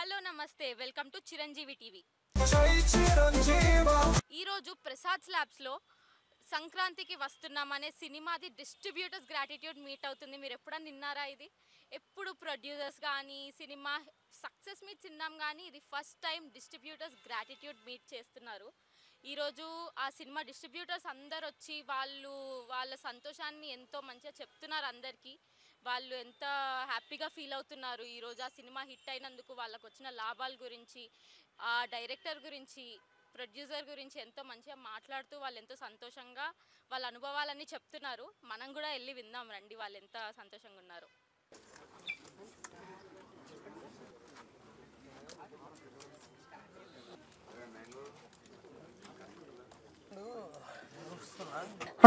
Hello నమస్తే welcome to Chiranjeevi TV. ఈరోజు ప్రసాద్ ల్యాబ్స్లో సంక్రాంతికి వస్తున్నామనే సినిమాది డిస్ట్రిబ్యూటర్స్ గ్రాటిట్యూడ్ మీట్ అవుతుంది. మీరు ఎప్పుడన్నా విన్నారా? ఇది ఎప్పుడు ప్రొడ్యూసర్స్ కానీ సినిమా సక్సెస్ మీట్ విన్నాం కానీ ఇది first time distributors gratitude meet చేస్తున్నారు. ఈరోజు ఆ సినిమా డిస్ట్రిబ్యూటర్స్ అందరు వచ్చి వాళ్ళ సంతోషాన్ని ఎంతో మంచిగా చెప్తున్నారు. అందరికీ వాళ్ళు ఎంత హ్యాపీగా ఫీల్ అవుతున్నారు. ఈరోజు ఆ సినిమా హిట్ అయినందుకు వాళ్ళకు వచ్చిన లాభాల గురించి, ఆ డైరెక్టర్ గురించి, ప్రొడ్యూసర్ గురించి ఎంతో మంచిగా మాట్లాడుతూ వాళ్ళు ఎంతో సంతోషంగా వాళ్ళ అనుభవాలన్నీ చెప్తున్నారు. మనం కూడా వెళ్ళి విందాం రండి వాళ్ళు ఎంత సంతోషంగా ఉన్నారు.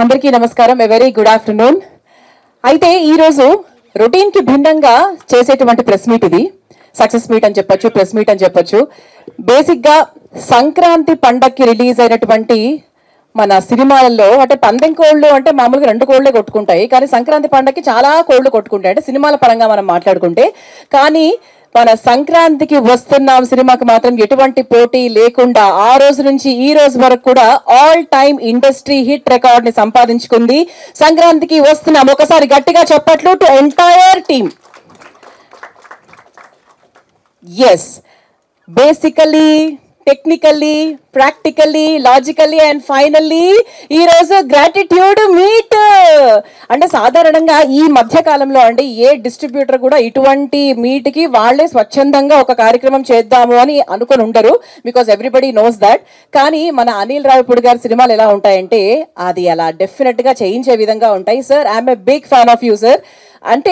అందరికీ నమస్కారం. Very good afternoon. అయితే ఈరోజు రొటీన్ కి భిన్నంగా చేసేటువంటి ప్రెస్ మీట్ ఇది. సక్సెస్ మీట్ అని చెప్పొచ్చు, ప్రెస్ మీట్ అని చెప్పొచ్చు. బేసిక్ గా సంక్రాంతి పండక్కి రిలీజ్ అయినటువంటి మన సినిమాలలో అంటే పందెం కోళ్ళు అంటే మామూలుగా 2 కోళ్లే కొట్టుకుంటాయి, కానీ సంక్రాంతి పండక్కి చాలా కోళ్లు కొట్టుకుంటాయి అంటే సినిమాల పరంగా మనం మాట్లాడుకుంటే. కానీ మన సంక్రాంతికి వస్తున్నాం సినిమాకి మాత్రం ఎటువంటి పోటీ లేకుండా ఆ రోజు నుంచి ఈ రోజు వరకు కూడా all time industry hit record ని సంపాదించుకుంది. సంక్రాంతికి వస్తున్నాం ఒకసారి గట్టిగా చెప్పట్లు to entire team. Yes, basically, technically, practically, logically and finally ఈరోజు గ్రాటిట్యూడ్ మీట్. అంటే సాధారణంగా ఈ మధ్య కాలంలో అంటే ఏ డిస్ట్రిబ్యూటర్ కూడా ఇటువంటి మీట్కి వాళ్ళే స్వచ్ఛందంగా ఒక కార్యక్రమం చేద్దాము అని అనుకుని ఉండరు, బికాస్ ఎవ్రీబడి నోస్ దాట్. కానీ మన అనిల్ రావిపూడి గారి సినిమాలు ఎలా ఉంటాయంటే అది అలా డెఫినెట్గా చేయించే విధంగా ఉంటాయి. Sir, I'm a big fan of you sir. అంటే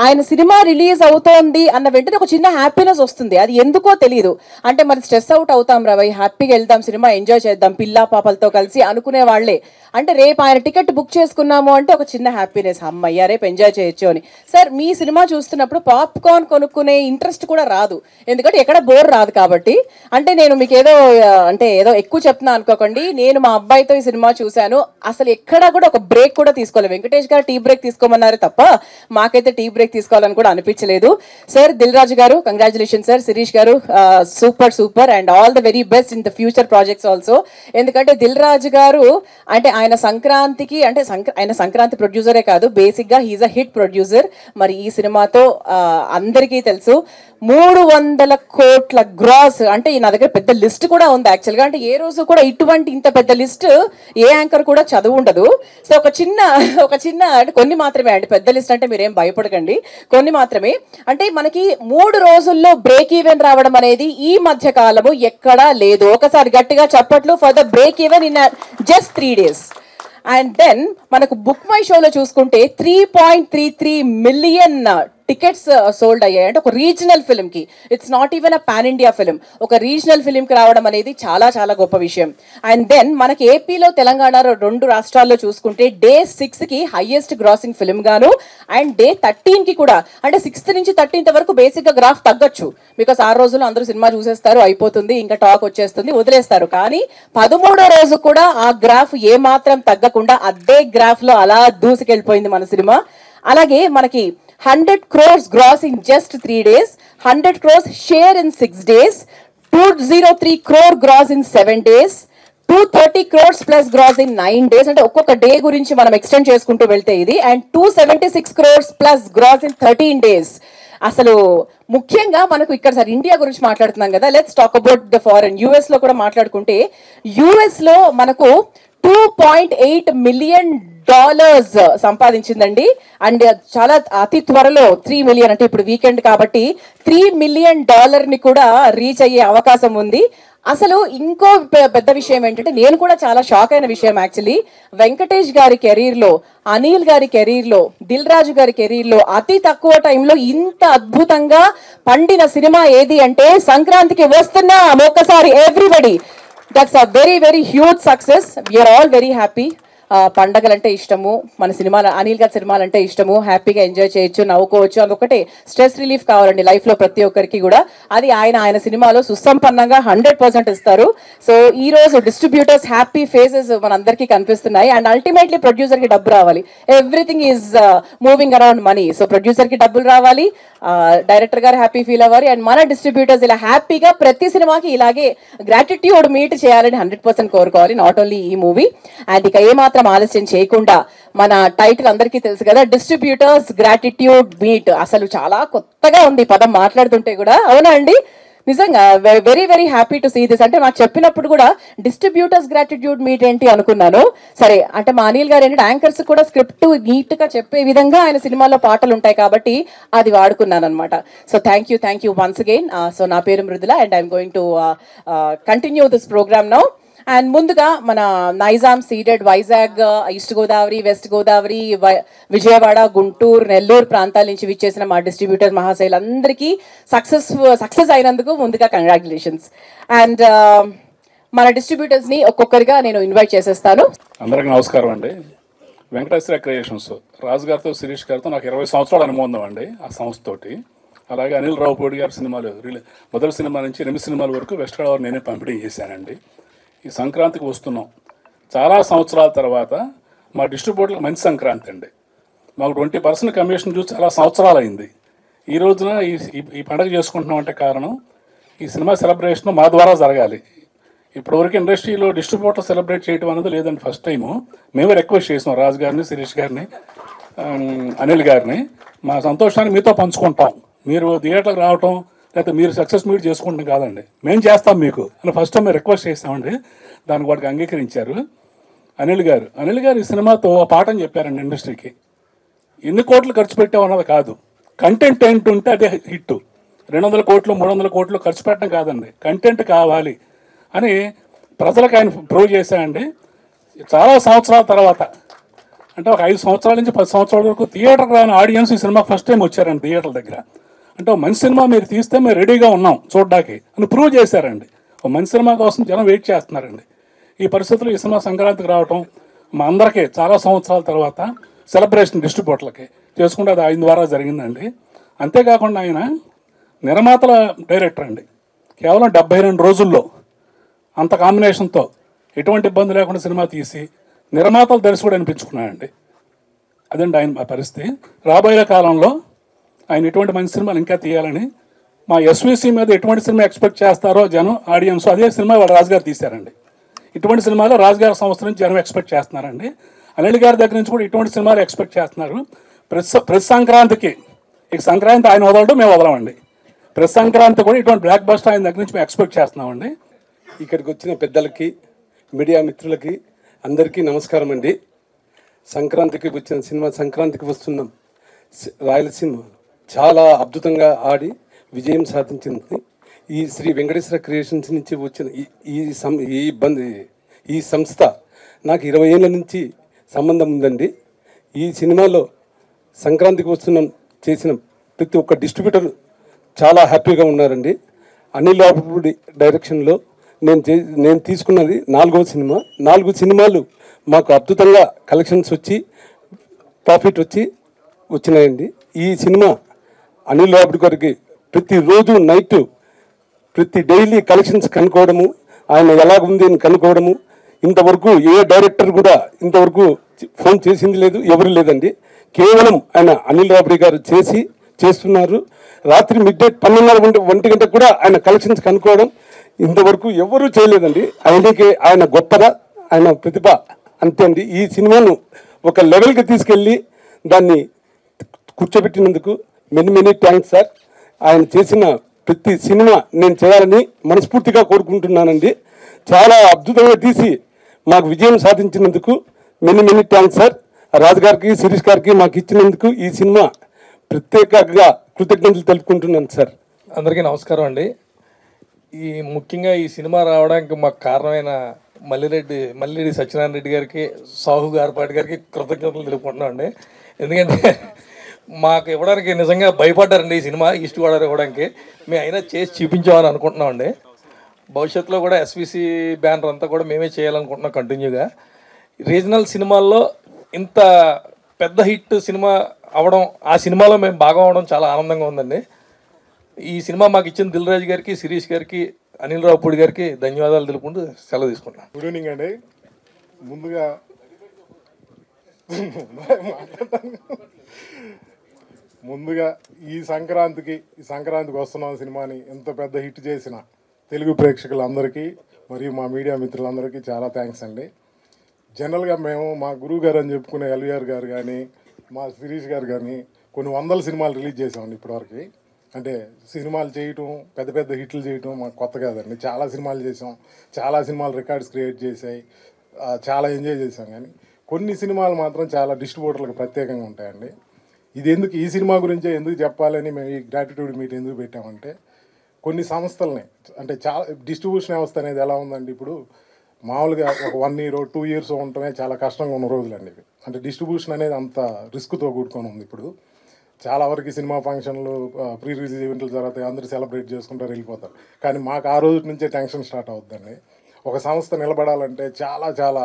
ఆయన సినిమా రిలీజ్ అవుతోంది అన్న వెంటనే ఒక చిన్న హ్యాపీనెస్ వస్తుంది. అది ఎందుకో తెలియదు. అంటే మరి స్ట్రెస్ అవుట్ అవుతాం రా భయ్, హ్యాపీగా వెళ్దాం, సినిమా ఎంజాయ్ చేద్దాం పిల్లా పాపలతో కలిసి అనుకునే వాళ్ళే. అంటే రేపు ఆయన టికెట్ బుక్ చేసుకున్నాము అంటే ఒక చిన్న హ్యాపీనెస్, అమ్మయ్య రేపు ఎంజాయ్ చేయొచ్చు అని. సార్, మీ సినిమా చూస్తున్నప్పుడు పాప్కార్న్ కొనుక్కునే ఇంట్రెస్ట్ కూడా రాదు, ఎందుకంటే ఎక్కడ బోర్ రాదు కాబట్టి. అంటే నేను మీకు ఏదో ఎక్కువ చెప్తున్నా అనుకోకండి. నేను మా అబ్బాయితో ఈ సినిమా చూశాను, అసలు ఎక్కడా కూడా ఒక బ్రేక్ కూడా తీసుకోలేదు. వెంకటేష్ గారు టీ బ్రేక్ తీసుకోమన్నారు తప్ప మాకైతే టీ బ్రేక్ తీసుకోవాలని కూడా అనిపించలేదు. సార్, దిల్ రాజు గారు కంగ్రాచులేషన్ సార్. శిరీష్ గారు super super and all the very best in the future projects also. ఎందుకంటే దిల్ రాజు గారు అంటే ఆయన సంక్రాంతికి అంటే ఆయన సంక్రాంతి ప్రొడ్యూసరే కాదు, బేసిక్ గా హీఈస్ అ హిట్ ప్రొడ్యూసర్. మరి ఈ సినిమాతో అందరికీ తెలుసు 300 కోట్ల గ్రాస్. అంటే నా దగ్గర పెద్ద లిస్ట్ కూడా ఉంది యాక్చువల్గా. అంటే ఏ రోజు కూడా ఇంత పెద్ద లిస్ట్ ఏ యాంకర్ కూడా చదువు ఉండదు. సో ఒక చిన్న అంటే కొన్ని మాత్రమే, అంటే పెద్ద లిస్ట్ అంటే మీరేం భయపడకండి, కొన్ని మాత్రమే. అంటే మనకి 3 రోజుల్లో బ్రేక్ ఈవెన్ రావడం అనేది ఈ మధ్య కాలము ఎక్కడా లేదు. ఒకసారి గట్టిగా చప్పట్లు for the break even in just 3 days. And then మనకు బుక్ మై షోలో చూసుకుంటే 3.33 మిలియన్ టికెట్స్ సోల్డ్ అయ్యాయి. అంటే ఒక రీజనల్ ఫిల్మ్కి, it's not even a pan India film, ఒక రీజనల్ ఫిల్మ్కి రావడం అనేది చాలా చాలా గొప్ప విషయం. అండ్ దెన్ మనకి ఏపీలో తెలంగాణలో 2 రాష్ట్రాల్లో చూసుకుంటే డే 6కి హైయెస్ట్ గ్రాసింగ్ ఫిల్మ్ గాను అండ్ డే 13కి కూడా, అంటే 6th నుంచి 13th వరకు బేసిక్గా గ్రాఫ్ తగ్గొచ్చు, బికాస్ 6 రోజులు అందరూ సినిమా చూసేస్తారు, అయిపోతుంది, ఇంకా టాక్ వచ్చేస్తుంది, వదిలేస్తారు. కానీ 13వ రోజు కూడా ఆ గ్రాఫ్ ఏమాత్రం తగ్గకుండా అదే గ్రాఫ్లో అలా దూసుకెళ్ళిపోయింది మన సినిమా. అలాగే మనకి 100 crores gross in just 3 days, 100 crores share in 6 days, 203 crore gross in 7 days, 230 crores plus gross in 9 days. అంటే ఒక్కొక్క డే గురించి మనం ఎక్స్టెండ్ చేసుకుంటూ వెళ్తే ఇది, and 276 crores plus gross in 13 days. అసలు ముఖ్యంగా మనకు ఇక్కడ సార్ ఇండియా గురించి మాట్లాడుతున్నాం కదా, let's talk about the foreign. US లో కూడా మాట్లాడుకుంటే యుఎస్ లో మనకు $2.8 మిలియన్ సంపాదించిందండి. అండ్ చాలా అతి త్వరలో 3 మిలియన్, అంటే ఇప్పుడు వీకెండ్ కాబట్టి $3 మిలియన్ ని కూడా రీచ్ అయ్యే అవకాశం ఉంది. అసలు ఇంకో పెద్ద విషయం ఏంటంటే, నేను కూడా చాలా షాక్ అయిన విషయం యాక్చువల్లీ, వెంకటేష్ గారి కెరీర్లో, అనిల్ గారి కెరీర్లో, దిల్ రాజు గారి కెరీర్లో అతి తక్కువ టైంలో ఇంత అద్భుతంగా పండిన సినిమా ఏది అంటే సంక్రాంతికి వస్తున్నాం. ఒక్కసారి everybody, that's a very very huge success. We are all very happy. పండగలంటే ఇష్టము, మన సినిమాలు అనిల్ గారి సినిమాలు అంటే ఇష్టము, హ్యాపీగా ఎంజాయ్ చేయొచ్చు, నవ్వుకోవచ్చు, అదొకటే స్ట్రెస్ రిలీఫ్ కావాలండి లైఫ్లో ప్రతి ఒక్కరికి కూడా. అది ఆయన సినిమాలో సుసంపన్నంగా 100% ఇస్తారు. సో ఈ రోజు డిస్ట్రిబ్యూటర్స్ హ్యాపీ ఫేసెస్ మనందరికీ కనిపిస్తున్నాయి. అండ్ అల్టిమేట్లీ ప్రొడ్యూసర్కి డబ్బు రావాలి. Everything is moving around money. So ప్రొడ్యూసర్కి డబ్బులు రావాలి, డైరెక్టర్ గారు హ్యాపీ ఫీల్ అవ్వాలి, అండ్ మన డిస్ట్రిబ్యూటర్స్ ఇలా హ్యాపీగా ప్రతి సినిమాకి ఇలాగే గ్రాటిట్యూడ్ మీట్ చేయాలని 100% కోరుకోవాలి. నాట్ ఓన్లీ ఈ మూవీ. అండ్ ఇక ఏమాత్రం ఆలస్యం చేయకుండా మన టైటిల్ అందరికీ తెలుసు కదా, డిస్ట్రిబ్యూటర్స్ గ్రాటిట్యూడ్ మీట్. అసలు చాలా కొత్తగా ఉంది పదం మాట్లాడుతుంటే కూడా, అవునా అండి? నిజంగా very very happy to see this. అంటే మాకు చెప్పినప్పుడు కూడా డిస్ట్రిబ్యూటర్స్ గ్రాటిట్యూడ్ మీట్ ఏంటి అనుకున్నాను. సరే అంటే మా అనిల్ గారు ఏంటంటే యాంకర్స్ కూడా స్క్రిప్ట్ నీట్ గా చెప్పే విధంగా ఆయన సినిమాలో పాటలు ఉంటాయి కాబట్టి అది వాడుకున్నాను అనమాట. So thank you once again. So నా పేరు Mridula and I'm going to continue this programme now. And ముందుగా మన Nizam ceded Vizag, east Godavari, west Godavari, Vijayawada, Guntur, Nellore ప్రాంతాల నుంచి విచ్చేసిన మా డిస్ట్రిబ్యూటర్ మహాశైలందరికీ సక్సెస్ అయినందుకు ముందుగా కంగ్రాచులేషన్స్. అండ్ మన డిస్ట్రిబ్యూటర్స్ని ఒక్కొక్కరిగా నేను ఇన్వైట్ చేసేస్తాను. అందరికీ నమస్కారం అండి. వెంకటేశ్వర క్రియేషన్స్ రాజు గారితో, శిరీష్ గారితో నాకు 20 సంవత్సరాల అనుబంధం అండి ఆ సంస్థతోటి. అలాగే అనిల్ రావుపూడి గారి సినిమాలు మొదటి సినిమా నుంచి 8 సినిమాల వరకు వెస్ట్ గోదావరి నేనే పంపిణీ చేశానండి. ఈ సంక్రాంతికి వస్తున్నాం. చాలా సంవత్సరాల తర్వాత మా డిస్ట్రిబ్యూటర్లకు మంచి సంక్రాంతి అండి. మాకు 20% కమిషన్ చూసి చాలా సంవత్సరాలు అయింది. ఈ రోజున ఈ పండుగ చేసుకుంటున్నాం అంటే కారణం ఈ సినిమా సెలబ్రేషన్ మా ద్వారా జరగాలి. ఇప్పటివరకు ఇండస్ట్రీలో డిస్ట్రిబ్యూటర్ సెలబ్రేట్ చేయడం అనేది లేదండి. ఫస్ట్ టైము మేమే రిక్వెస్ట్ చేసాం రాజు గారిని, శిరీష్ గారిని, అనిల్ గారిని. మా సంతోషాన్ని మీతో పంచుకుంటాం, మీరు థియేటర్కి రావటం లేకపోతే మీరు సక్సెస్ మీట్ చేసుకుంటాం కాదండి, మేము చేస్తాం మీకు అని ఫస్ట్ టైం మేము రిక్వెస్ట్ చేస్తామండి. దానికి వాడికి అంగీకరించారు అనిల్ గారు. ఈ సినిమాతో పాఠం చెప్పారండి ఇండస్ట్రీకి. ఎన్ని కోట్లు ఖర్చు పెట్టామన్నది కాదు, కంటెంట్ ఏంటుంటే అదే హిట్. 200 కోట్లు 300 కోట్లు ఖర్చు పెట్టడం కాదండి, కంటెంట్ కావాలి అని ప్రజలకు ఆయన ప్రూవ్ చేశాయండి. చాలా సంవత్సరాల తర్వాత, అంటే ఒక 5 సంవత్సరాల నుంచి 10 సంవత్సరాల వరకు థియేటర్కి రాని ఆడియన్స్ ఈ సినిమా ఫస్ట్ టైం వచ్చారండి థియేటర్ల దగ్గర. అంటే మంచి సినిమా మీరు తీస్తే మేము రెడీగా ఉన్నాం చూడడానికి అని ప్రూవ్ చేశారండి. ఒక మంచి సినిమా కోసం జనం వెయిట్ చేస్తున్నారండి. ఈ పరిస్థితుల్లో ఈ సినిమా సంక్రాంతికి రావటం మా అందరికీ చాలా సంవత్సరాల తర్వాత సెలబ్రేషన్ డిస్ట్రిబ్యూటర్లకి చేసుకుంటే అది ఆయన ద్వారా జరిగిందండి. అంతేకాకుండా ఆయన నిర్మాతల డైరెక్టర్ అండి. కేవలం 72 రోజుల్లో అంత కాంబినేషన్తో ఎటువంటి ఇబ్బంది లేకుండా సినిమా తీసి నిర్మాతలు దర్శకుడు అనిపించుకున్నాయండి. అదండి ఆయన పరిస్థితి. రాబోయే కాలంలో ఆయన ఎటువంటి మంచి సినిమాలు ఇంకా తీయాలని, మా ఎస్విసి మీద ఎటువంటి సినిమా ఎక్స్పెక్ట్ చేస్తారో జనం, ఆడియన్స్, అదే సినిమా వాళ్ళు రాజుగారు తీశారండి. ఇటువంటి సినిమాలు రాజుగారి సంస్థ నుంచి జనం ఎక్స్పెక్ట్ చేస్తున్నారండి. అనిల్ గారి దగ్గర నుంచి కూడా ఇటువంటి సినిమాలు ఎక్స్పెక్ట్ చేస్తున్నారు. ప్రతి సంక్రాంతికి, ఇక సంక్రాంతి ఆయన వదలడం మేము వదలమండి. ప్రతి సంక్రాంతి కూడా ఇటువంటి బ్లాక్ బస్టర్ ఆయన దగ్గర నుంచి మేము ఎక్స్పెక్ట్ చేస్తున్నామండి. ఇక్కడికి వచ్చిన పెద్దలకి, మీడియా మిత్రులకి అందరికీ నమస్కారం అండి. సంక్రాంతికి వచ్చిన సినిమా, సంక్రాంతికి వస్తున్నాం, రాయలసీమ చాలా అద్భుతంగా ఆడి విజయం సాధించింది. ఈ శ్రీ వెంకటేశ్వర క్రియేషన్స్ నుంచి వచ్చిన ఈ సంస్థ నాకు 20 ఏళ్ళ నుంచి సంబంధం ఉందండి. ఈ సినిమాలో సంక్రాంతికి వస్తున్నాం చేసిన ప్రతి ఒక్క డిస్ట్రిబ్యూటర్ చాలా హ్యాపీగా ఉన్నారండి. అనిల్ రావుపూడి డైరెక్షన్లో నేను తీసుకున్నది 4వ సినిమా. 4 సినిమాలు మాకు అద్భుతంగా కలెక్షన్స్ వచ్చి ప్రాఫిట్ వచ్చినాయండి. ఈ సినిమా అనిల్ రావుపూడి గారికి ప్రతిరోజు నైట్ డైలీ కలెక్షన్స్ కనుక్కోవడము, ఆయన ఎలాగుంది అని కనుక్కోవడము, ఇంతవరకు ఏ డైరెక్టర్ కూడా ఇంతవరకు ఫోన్ చేసింది లేదు, ఎవరు లేదండి. కేవలం ఆయన అనిల్ రావుపూడి గారు చేస్తున్నారు. రాత్రి మిడ్-నైట్ 12:30 గంటకు కూడా ఆయన కలెక్షన్స్ కనుక్కోవడం ఇంతవరకు ఎవరూ చేయలేదండి. ఆయన గొప్పగా, ఆయన ప్రతిభ అంతే అండి. ఈ సినిమాను ఒక లెవెల్కి తీసుకెళ్ళి దాన్ని కూర్చోబెట్టినందుకు మెనీ థ్యాంక్స్ సార్. ఆయన చేసిన ప్రతి సినిమా నేను చేయాలని మనస్ఫూర్తిగా కోరుకుంటున్నానండి. చాలా అద్భుతంగా తీసి మాకు విజయం సాధించినందుకు మెనీ థ్యాంక్స్ సార్. రాజు గారికి, శిరీష్ గారికి మాకు ఇచ్చినందుకు ఈ సినిమా ప్రత్యేకంగా కృతజ్ఞతలు తెలుపుకుంటున్నాను సార్. అందరికీ నమస్కారం అండి. ముఖ్యంగా ఈ సినిమా రావడానికి మాకు కారణమైన మల్లిరెడ్డి సత్యనారాయణ రెడ్డి గారికి, సాహు గారిపాటి గారికి కృతజ్ఞతలు తెలుపుకుంటున్నాం అండి. ఎందుకంటే మాకు ఇవ్వడానికి నిజంగా భయపడ్డారండి ఈ సినిమా ఈస్ట్ గోదావరి ఇవ్వడానికి. మేము అయినా చేసి చూపించామని అనుకుంటున్నామండి. భవిష్యత్తులో కూడా ఎస్విసి బ్యానర్ అంతా కూడా మేమే చేయాలనుకుంటున్నాం కంటిన్యూగా. రీజనల్ సినిమాల్లో ఇంత పెద్ద హిట్ సినిమా అవడం, ఆ సినిమాలో మేము భాగం అవడం చాలా ఆనందంగా ఉందండి. ఈ సినిమా మాకు ఇచ్చిన దిల్ రాజు గారికి, శిరీష్ గారికి, అనిల్ రావుపూడి గారికి ధన్యవాదాలు తెలుపుకుంటూ సెలవు తీసుకుంటాను. గుడ్ ఈవినింగ్ అండి. ముందుగా ఈ సంక్రాంతికి వస్తున్నాం సినిమాని ఇంత పెద్ద హిట్ చేసిన తెలుగు ప్రేక్షకులందరికీ మరియు మా మీడియా మిత్రులందరికీ చాలా థ్యాంక్స్ అండి. జనరల్గా మేము మా గురువు గారు అని చెప్పుకునే ఎల్వీఆర్ గారు కానీ, మా శిరీష్ గారు కానీ కొన్ని వందల సినిమాలు రిలీజ్ చేసామండి ఇప్పటివరకు. అంటే సినిమాలు చేయటం, పెద్ద పెద్ద హిట్లు చేయటం మాకు కొత్త కాదండి. చాలా సినిమాలు చేసాం, చాలా సినిమాలు రికార్డ్స్ క్రియేట్ చేసాయి, చాలా ఎంజాయ్ చేసాం. కానీ కొన్ని సినిమాలు మాత్రం చాలా డిస్ట్రిబ్యూటర్లకు ప్రత్యేకంగా ఉంటాయండి. ఈ సినిమా గురించే ఎందుకు చెప్పాలని మేము ఈ గ్రాటిట్యూడ్ మీట్ ఎందుకు పెట్టామంటే, కొన్ని సంస్థలని అంటే చాలా డిస్ట్రిబ్యూషన్ వ్యవస్థ అనేది ఎలా ఉందండి, ఇప్పుడు మామూలుగా ఒక 1 year 2 years ఉండటమే చాలా కష్టంగా ఉన్న రోజులండి ఇవి. అంటే డిస్ట్రిబ్యూషన్ అనేది అంత రిస్క్తో కూడుకొని ఉంది. ఇప్పుడు చాలా వరకు సినిమా ఫంక్షన్లు, ప్రీ రిలీజ్ ఈవెంట్లు జరుగుతాయి, అందరూ సెలబ్రేట్ చేసుకుంటారు, వెళ్ళిపోతారు. కానీ మాకు ఆ రోజు నుంచే టెన్షన్ స్టార్ట్ అవుతుందండి. ఒక సంస్థ నిలబడాలంటే చాలా చాలా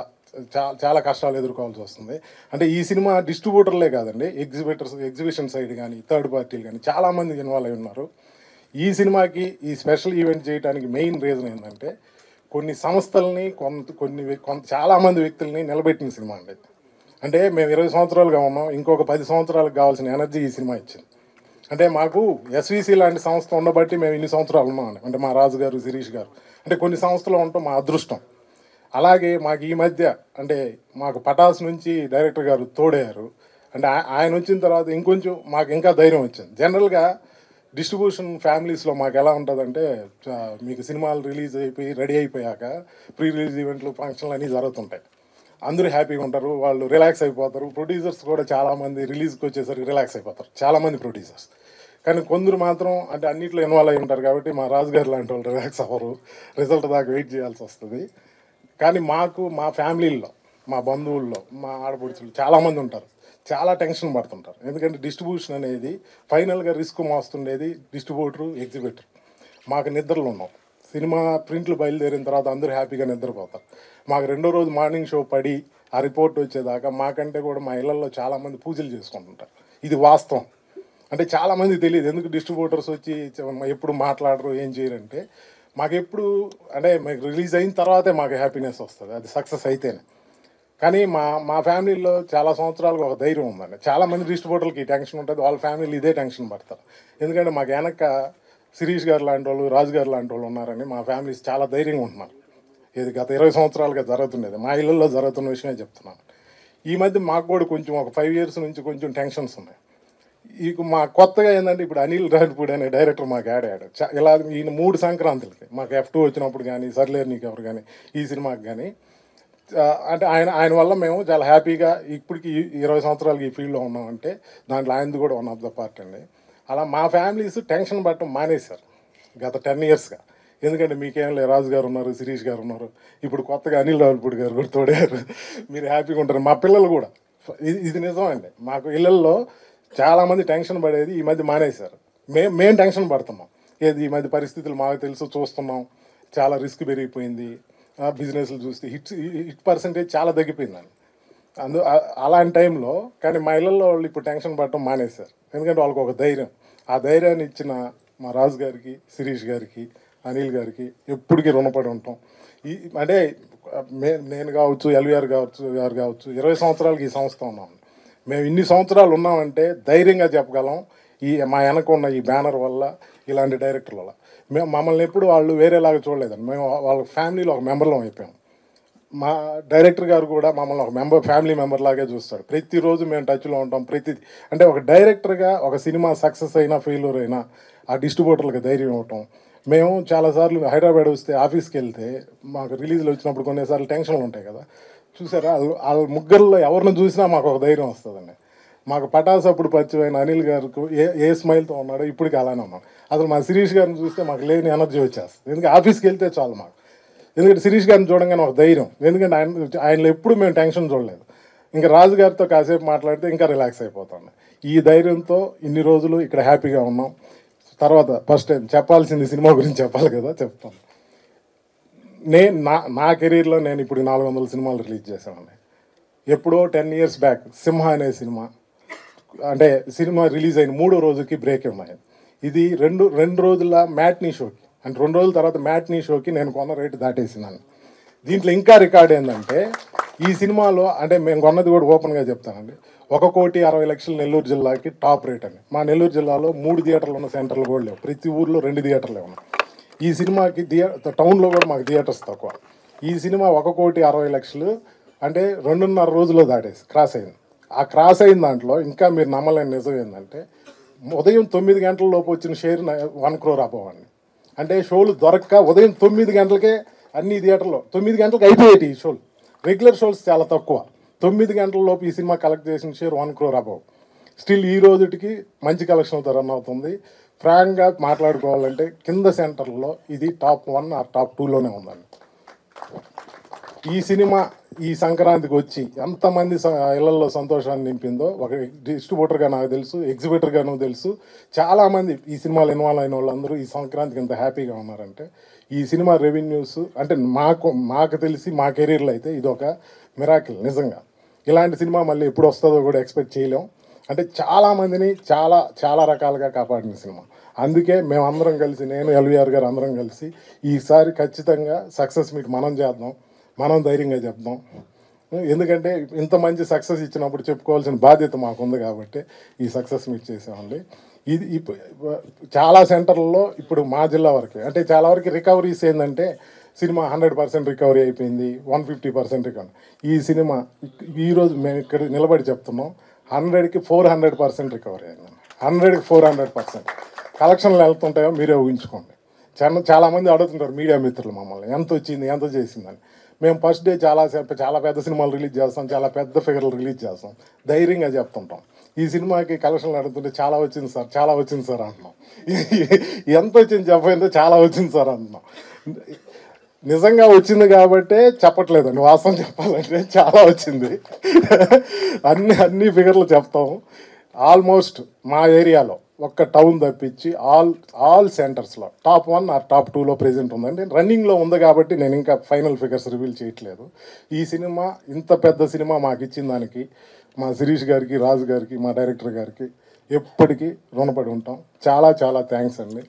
చాలా కష్టాలు ఎదుర్కోవాల్సి వస్తుంది. అంటే ఈ సినిమా డిస్ట్రిబ్యూటర్లే కాదండి, ఎగ్జిబిషన్ సైడ్ కానీ, థర్డ్ పార్టీలు కానీ చాలామంది ఇన్వాల్వ్ అయి ఉన్నారు. ఈ సినిమాకి ఈ స్పెషల్ ఈవెంట్ చేయడానికి మెయిన్ రీజన్ ఏంటంటే, కొన్ని సంస్థల్ని చాలామంది వ్యక్తుల్ని నిలబెట్టిన సినిమా అండి. అంటే మేము 20 సంవత్సరాలుగా ఉన్నాం, ఇంకొక 10 సంవత్సరాలకు కావాల్సిన ఎనర్జీ ఈ సినిమా ఇచ్చింది. అంటే మాకు ఎస్విసి లాంటి సంస్థ ఉండబట్టి మేము ఇన్ని సంవత్సరాలు ఉన్నామండి. అంటే మా రాజు గారు, శిరీష్ గారు, అంటే కొన్ని సంస్థలు ఉండటం మా అదృష్టం. అలాగే మాకు ఈ మధ్య అంటే మాకు పటాస్ నుంచి డైరెక్టర్ గారు తోడయ్యారు. అంటే ఆయన వచ్చిన తర్వాత ఇంకొంచెం మాకు ఇంకా ధైర్యం వచ్చింది. జనరల్గా డిస్ట్రిబ్యూషన్ ఫ్యామిలీస్లో మాకు ఎలా ఉంటుందంటే, మీకు సినిమాలు రిలీజ్ అయిపోయి రెడీ అయిపోయాక ప్రీ రిలీజ్ ఈవెంట్లు, ఫంక్షన్లు అన్నీ జరుగుతుంటాయి. అందరూ హ్యాపీగా ఉంటారు, వాళ్ళు రిలాక్స్ అయిపోతారు. ప్రొడ్యూసర్స్ కూడా చాలామంది రిలీజ్కి వచ్చేసరికి రిలాక్స్ అయిపోతారు, చాలామంది ప్రొడ్యూసర్స్. కానీ కొందరు మాత్రం అంటే అన్నింటిలో ఇన్వాల్వ్ అయి ఉంటారు కాబట్టి మా రాజుగారు లాంటి వాళ్ళు రిలాక్స్ అవ్వరు, రిజల్ట్ దాకా వెయిట్ చేయాల్సి వస్తుంది. కానీ మాకు మా ఫ్యామిలీల్లో, మా బంధువుల్లో, మా ఆడపడుచులు చాలామంది ఉంటారు, చాలా టెన్షన్ పడుతుంటారు. ఎందుకంటే డిస్ట్రిబ్యూషన్ అనేది ఫైనల్గా రిస్క్ మోస్తుండేది డిస్ట్రిబ్యూటరు, ఎగ్జిబిటర్. మాకు నిద్రలు ఉన్నాం. సినిమా ప్రింట్లు బయలుదేరిన తర్వాత అందరూ హ్యాపీగా నిద్రపోతారు. మాకు రెండో రోజు మార్నింగ్ షో పడి ఆ రిపోర్ట్ వచ్చేదాకా మాకంటే కూడా మా ఇళ్లలో చాలామంది పూజలు చేసుకుంటుంటారు. ఇది వాస్తవం. అంటే చాలామంది తెలియదు ఎందుకు డిస్ట్రిబ్యూటర్స్ వచ్చి ఎప్పుడు మాట్లాడరు, ఏం చేయరంటే, మాకెప్పుడు అంటే మాకు రిలీజ్ అయిన తర్వాతే మాకు హ్యాపీనెస్ వస్తుంది, అది సక్సెస్ అయితేనే. కానీ మా ఫ్యామిలీలో చాలా సంవత్సరాలుగా ఒక ధైర్యం ఉందండి. చాలామంది డిస్ట్రిబ్యూటర్లకి టెన్షన్ ఉంటుంది, వాళ్ళ ఫ్యామిలీ ఇదే టెన్షన్ పడతారు. ఎందుకంటే మాకు వెనక శిరీష్ గారు లాంటి వాళ్ళు, రాజు గారు లాంటి వాళ్ళు ఉన్నారని మా ఫ్యామిలీస్ చాలా ధైర్యంగా ఉంటున్నారు. ఇది గత 20 సంవత్సరాలుగా జరుగుతుండేది, మా ఇళ్ళల్లో జరుగుతున్న విషయమే చెప్తున్నాను. ఈ మధ్య మాకు కూడా కొంచెం ఒక 5 years నుంచి కొంచెం టెన్షన్స్ ఉన్నాయి. మా కొత్తగా ఏంటంటే, ఇప్పుడు అనిల్ రావిపూడి అనే డైరెక్టర్ మాకు యాడ్ అయ్యాడు. ఇలా ఈయన 3 సంక్రాంతులకి మాకు F2 వచ్చినప్పుడు కానీ, సర్లేరు నీకు ఎవరు కానీ, ఈ సినిమాకి కానీ, అంటే ఆయన వల్ల మేము చాలా హ్యాపీగా ఇప్పటికి 20 సంవత్సరాలకి ఈ ఫీల్డ్లో ఉన్నామంటే దాంట్లో ఆయనది కూడా వన్ ఆఫ్ ద పార్ట్ అండి. అలా మా ఫ్యామిలీస్ టెన్షన్ పడటం మానేశారు గత 10 yearsగా. ఎందుకంటే మీకేం లేదు, రాజు గారు ఉన్నారు, శిరీష్ గారు ఉన్నారు, ఇప్పుడు కొత్తగా అనిల్ రావిపూడి గారు కూడా తోడారు, మీరు హ్యాపీగా ఉంటారు. మా పిల్లలు కూడా, ఇది నిజం అండి. మాకు ఇళ్ళల్లో చాలామంది టెన్షన్ పడేది ఈ మధ్య మానేశారు. మేము టెన్షన్ పడుతున్నాం. ఈ మధ్య పరిస్థితులు మాకు తెలుసు, చూస్తున్నాం, చాలా రిస్క్ పెరిగిపోయింది. బిజినెస్లు చూస్తే హిట్ పర్సెంటేజ్ చాలా తగ్గిపోయిందండి. అలాంటి టైంలో కానీ మా ఇళ్ళల్లో వాళ్ళు ఇప్పుడు టెన్షన్ పడటం మానేశారు. ఎందుకంటే వాళ్ళకి ఒక ధైర్యం, ఆ ధైర్యాన్ని ఇచ్చిన మా రాజు గారికి, శిరీష్ గారికి, అనిల్ గారికి ఎప్పటికీ రుణపడి ఉంటాం. అంటే నేను కావచ్చు, ఎల్వీఆర్ గారు కావచ్చు, 20 సంవత్సరాలకి ఈ సంస్థ ఉన్నాం. మేము ఇన్ని సంవత్సరాలు ఉన్నామంటే ధైర్యంగా చెప్పగలం, మా వెనక ఉన్న ఈ బ్యానర్ వల్ల, ఇలాంటి డైరెక్టర్ల వల్ల. మమ్మల్ని ఎప్పుడు వాళ్ళు వేరేలాగా చూడలేదండి. మేము వాళ్ళ ఫ్యామిలీలో ఒక మెంబర్లో అయిపోయాం. మా డైరెక్టర్ గారు కూడా మమ్మల్ని ఒక ఫ్యామిలీ మెంబర్ లాగే చూస్తాడు. ప్రతిరోజు మేము టచ్లో ఉంటాం. అంటే ఒక డైరెక్టర్గా ఒక సినిమా సక్సెస్ అయినా ఫెయిల్యూర్ అయినా ఆ డిస్ట్రిబ్యూటర్లకు ధైర్యం ఇవ్వటం. మేము చాలాసార్లు హైదరాబాద్ వస్తే ఆఫీస్కి వెళ్తే మాకు రిలీజ్లు వచ్చినప్పుడు కొన్నిసార్లు టెన్షన్లు ఉంటాయి కదా, చూసారా, వాళ్ళ ముగ్గురులో ఎవరిని చూసినా మాకు ఒక ధైర్యం వస్తుందండి. మాకు పటాస్ అప్పుడు పరిచయమైన అనిల్ గారికి ఏ స్మైల్తో ఉన్నాడో ఇప్పటికీ అలానే ఉన్నాం. అసలు మా శిరీష్ గారిని చూస్తే మాకు లేని ఎనర్జీ వచ్చేస్తుంది. ఎందుకంటే ఆఫీస్కి వెళ్తే చాలు మాకు. ఎందుకంటే శిరీష్ గారిని చూడంగానే ఒక ధైర్యం. ఎందుకంటే ఆయనలో ఎప్పుడు మేము టెన్షన్ చూడలేదు. ఇంకా రాజు గారితో కాసేపు మాట్లాడితే ఇంకా రిలాక్స్ అయిపోతాం. ఈ ధైర్యంతో ఇన్ని రోజులు ఇక్కడ హ్యాపీగా ఉన్నాం. తర్వాత ఫస్ట్ టైం చెప్పాల్సింది సినిమా గురించి చెప్పాలి కదా, చెప్తాను. నా కెరీర్లో నేను ఇప్పుడు 400 సినిమాలు రిలీజ్ చేశానండి. ఎప్పుడో 10 years బ్యాక్ సింహ అనే సినిమా, అంటే సినిమా రిలీజ్ అయిన 3వ రోజుకి బ్రేక్ ఉన్నాయి. ఇది రెండు రోజుల మ్యాట్నీ షోకి, అంటే 2 రోజుల తర్వాత మ్యాట్నీ షోకి నేను కొన్న రేటు దాటేసినాను. దీంట్లో ఇంకా రికార్డ్ ఏంటంటే ఈ సినిమాలో, అంటే మేము కొన్నది కూడా ఓపెన్గా చెప్తానండి, 1,60,00,000 నెల్లూరు జిల్లాకి టాప్ రేట్ అండి. మా నెల్లూరు జిల్లాలో 3 థియేటర్లు ఉన్న సెంటర్లు కూడా లేవు, ప్రతి ఊర్లో 2 థియేటర్లే ఉన్నాయి. ఈ సినిమాకి టౌన్లో కూడా మాకు థియేటర్స్ తక్కువ. ఈ సినిమా 1,60,00,000 అంటే 2.5 రోజుల్లో క్రాస్ అయింది. ఆ క్రాస్ అయిన దాంట్లో ఇంకా మీరు నమ్మలేని నిజం ఏంటంటే ఉదయం 9 గంటల లోపు వచ్చిన షేర్ 1 crore అవ్వండి. అంటే షోలు దొరక్క ఉదయం 9 గంటలకే అన్ని థియేటర్లో 9 గంటలకు అయిపోయేటి ఈ షోలు. రెగ్యులర్ షోస్ చాలా తక్కువ. 9 గంటల లోపు ఈ సినిమా కలెక్ట్ చేసిన షేర్ 1 crore అబవ్. స్టిల్ ఈ రోజుకి మంచి కలెక్షన్తో రన్ అవుతుంది. ఫ్రాంక్గా మాట్లాడుకోవాలంటే కింద సెంటర్లో ఇది టాప్ 1 ఆర్ టాప్ 2లోనే ఉందండి. ఈ సినిమా ఈ సంక్రాంతికి వచ్చి ఎంతమంది ఇళ్లలో సంతోషాన్ని నింపిందో ఒక డిస్ట్రిబ్యూటర్గా నాకు తెలుసు, ఎగ్జిబిటర్గాను తెలుసు. చాలామంది ఈ సినిమాలో ఇన్వాల్వ్ అయిన వాళ్ళందరూ ఈ సంక్రాంతికి ఎంత హ్యాపీగా ఉన్నారంటే ఈ సినిమా రెవెన్యూస్ అంటే మాకు తెలిసి మా కెరీర్లో అయితే ఇది ఒక మిరాకిల్ నిజంగా. ఇలాంటి సినిమా మళ్ళీ ఎప్పుడు వస్తుందో కూడా ఎక్స్పెక్ట్ చేయలేం. అంటే చాలామందిని చాలా రకాలుగా కాపాడిన సినిమా. అందుకే మేమందరం కలిసి, నేను ఎల్వీఆర్ గారు అందరం కలిసి ఈసారి ఖచ్చితంగా సక్సెస్ మీట్ మనం చేద్దాం, మనం ధైర్యంగా చెప్దాం. ఎందుకంటే ఇంత మంచి సక్సెస్ ఇచ్చినప్పుడు చెప్పుకోవాల్సిన బాధ్యత మాకుంది కాబట్టి ఈ సక్సెస్ మీట్ చేసామండి. ఇది చాలా సెంటర్లలో ఇప్పుడు మా జిల్లా వరకే, అంటే చాలా వరకు రికవరీస్ ఏంటంటే సినిమా 100% రికవరీ అయిపోయింది, 150% రికవరీ. ఈ సినిమా ఈరోజు మేము ఇక్కడ నిలబడి చెప్తున్నాం 100కి 400% రికవరీ అయింది. 100కి 400% కలెక్షన్లు వెళ్తుంటాయో మీరే ఊహించుకోండి. చాలామంది అడుగుతుంటారు మీడియా మిత్రులు మమ్మల్ని ఎంత వచ్చింది, ఎంత చేసిందని. మేము ఫస్ట్ డే చాలా పెద్ద సినిమాలు రిలీజ్ చేస్తాం, చాలా పెద్ద ఫిగర్లు రిలీజ్ చేస్తాం, ధైర్యంగా చెప్తుంటాం. ఈ సినిమాకి కలెక్షన్లు అడుగుతుంటే చాలా వచ్చింది సార్ అంటున్నాం. ఎంత వచ్చింది చెప్పండి, చాలా వచ్చింది సార్ అంటున్నాం. నిజంగా వచ్చింది కాబట్టే చెప్పట్లేదండి, వాస్తవం చెప్పాలంటే చాలా వచ్చింది. అన్ని ఫిగర్లు చెప్తాం. ఆల్మోస్ట్ మా ఏరియాలో ఒక్క టౌన్ తప్పించి ఆల్ సెంటర్స్లో టాప్ 1 ఆర్ టాప్ 2లో ప్రెజెంట్ ఉందండి. రన్నింగ్లో ఉంది కాబట్టి నేను ఇంకా ఫైనల్ ఫిగర్స్ రివీల్ చేయట్లేదు. ఈ సినిమా ఇంత పెద్ద సినిమా మాకు ఇచ్చిన దానికి మా శిరీష్ గారికి, రాజు గారికి, మా డైరెక్టర్ గారికి ఎప్పటికీ రుణపడి ఉంటాం. చాలా థ్యాంక్స్ అండి.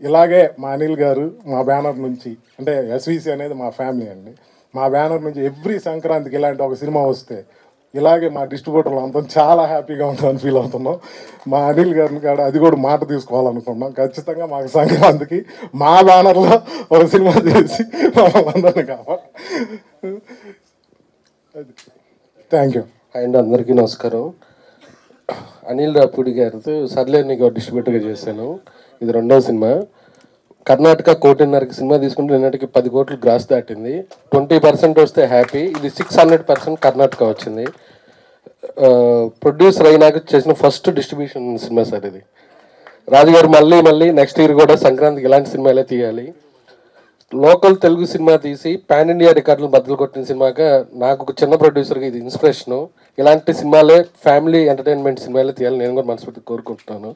ఇలాగే మా అనిల్ గారు మా బ్యానర్ నుంచి, అంటే ఎస్విసి అనేది మా ఫ్యామిలీ అండి, మా బ్యానర్ నుంచి ఎవ్రీ సంక్రాంతికి ఇలాంటి ఒక సినిమా వస్తే ఇలాగే మా డిస్ట్రిబ్యూటర్లు అంతా చాలా హ్యాపీగా ఉంటామని ఫీల్ అవుతున్నాం. మా అనిల్ గారిని కాడ అది కూడా మాట తీసుకోవాలనుకున్నాం. ఖచ్చితంగా మాకు సంక్రాంతికి మా బ్యానర్లో ఒక సినిమా చేసి అందరినీ కావాలి. థ్యాంక్ యూ అండ్ అందరికీ నమస్కారం. అనిల్ రాపూడి గారితో సర్లే నీకు డిస్ట్రిబ్యూటర్గా చేశాను. ఇది 2వ సినిమా. కర్ణాటక 1.5 సినిమా తీసుకుంటే నిన్నటికి 10 కోట్లు గ్రాస్ దాటింది. 20% వస్తే హ్యాపీ. ఇది 600% కర్ణాటక వచ్చింది. ప్రొడ్యూసర్ అయినాక చేసిన ఫస్ట్ డిస్ట్రిబ్యూషన్ సినిమా సార్ ఇది. రాజుగారు మళ్ళీ నెక్స్ట్ ఇయర్ కూడా సంక్రాంతికి ఇలాంటి సినిమాలే తీయాలి. లోకల్ తెలుగు సినిమా తీసి పాన్ ఇండియా రికార్డులు బద్దలు కొట్టిన సినిమాగా నాకు ఒక చిన్న ప్రొడ్యూసర్గా ఇది ఇన్స్పిరేషను. ఇలాంటి సినిమాలే ఫ్యామిలీ ఎంటర్టైన్మెంట్ సినిమాలే తీయాలి నేను కూడా మనస్ఫూర్తిగా కోరుకుంటున్నాను.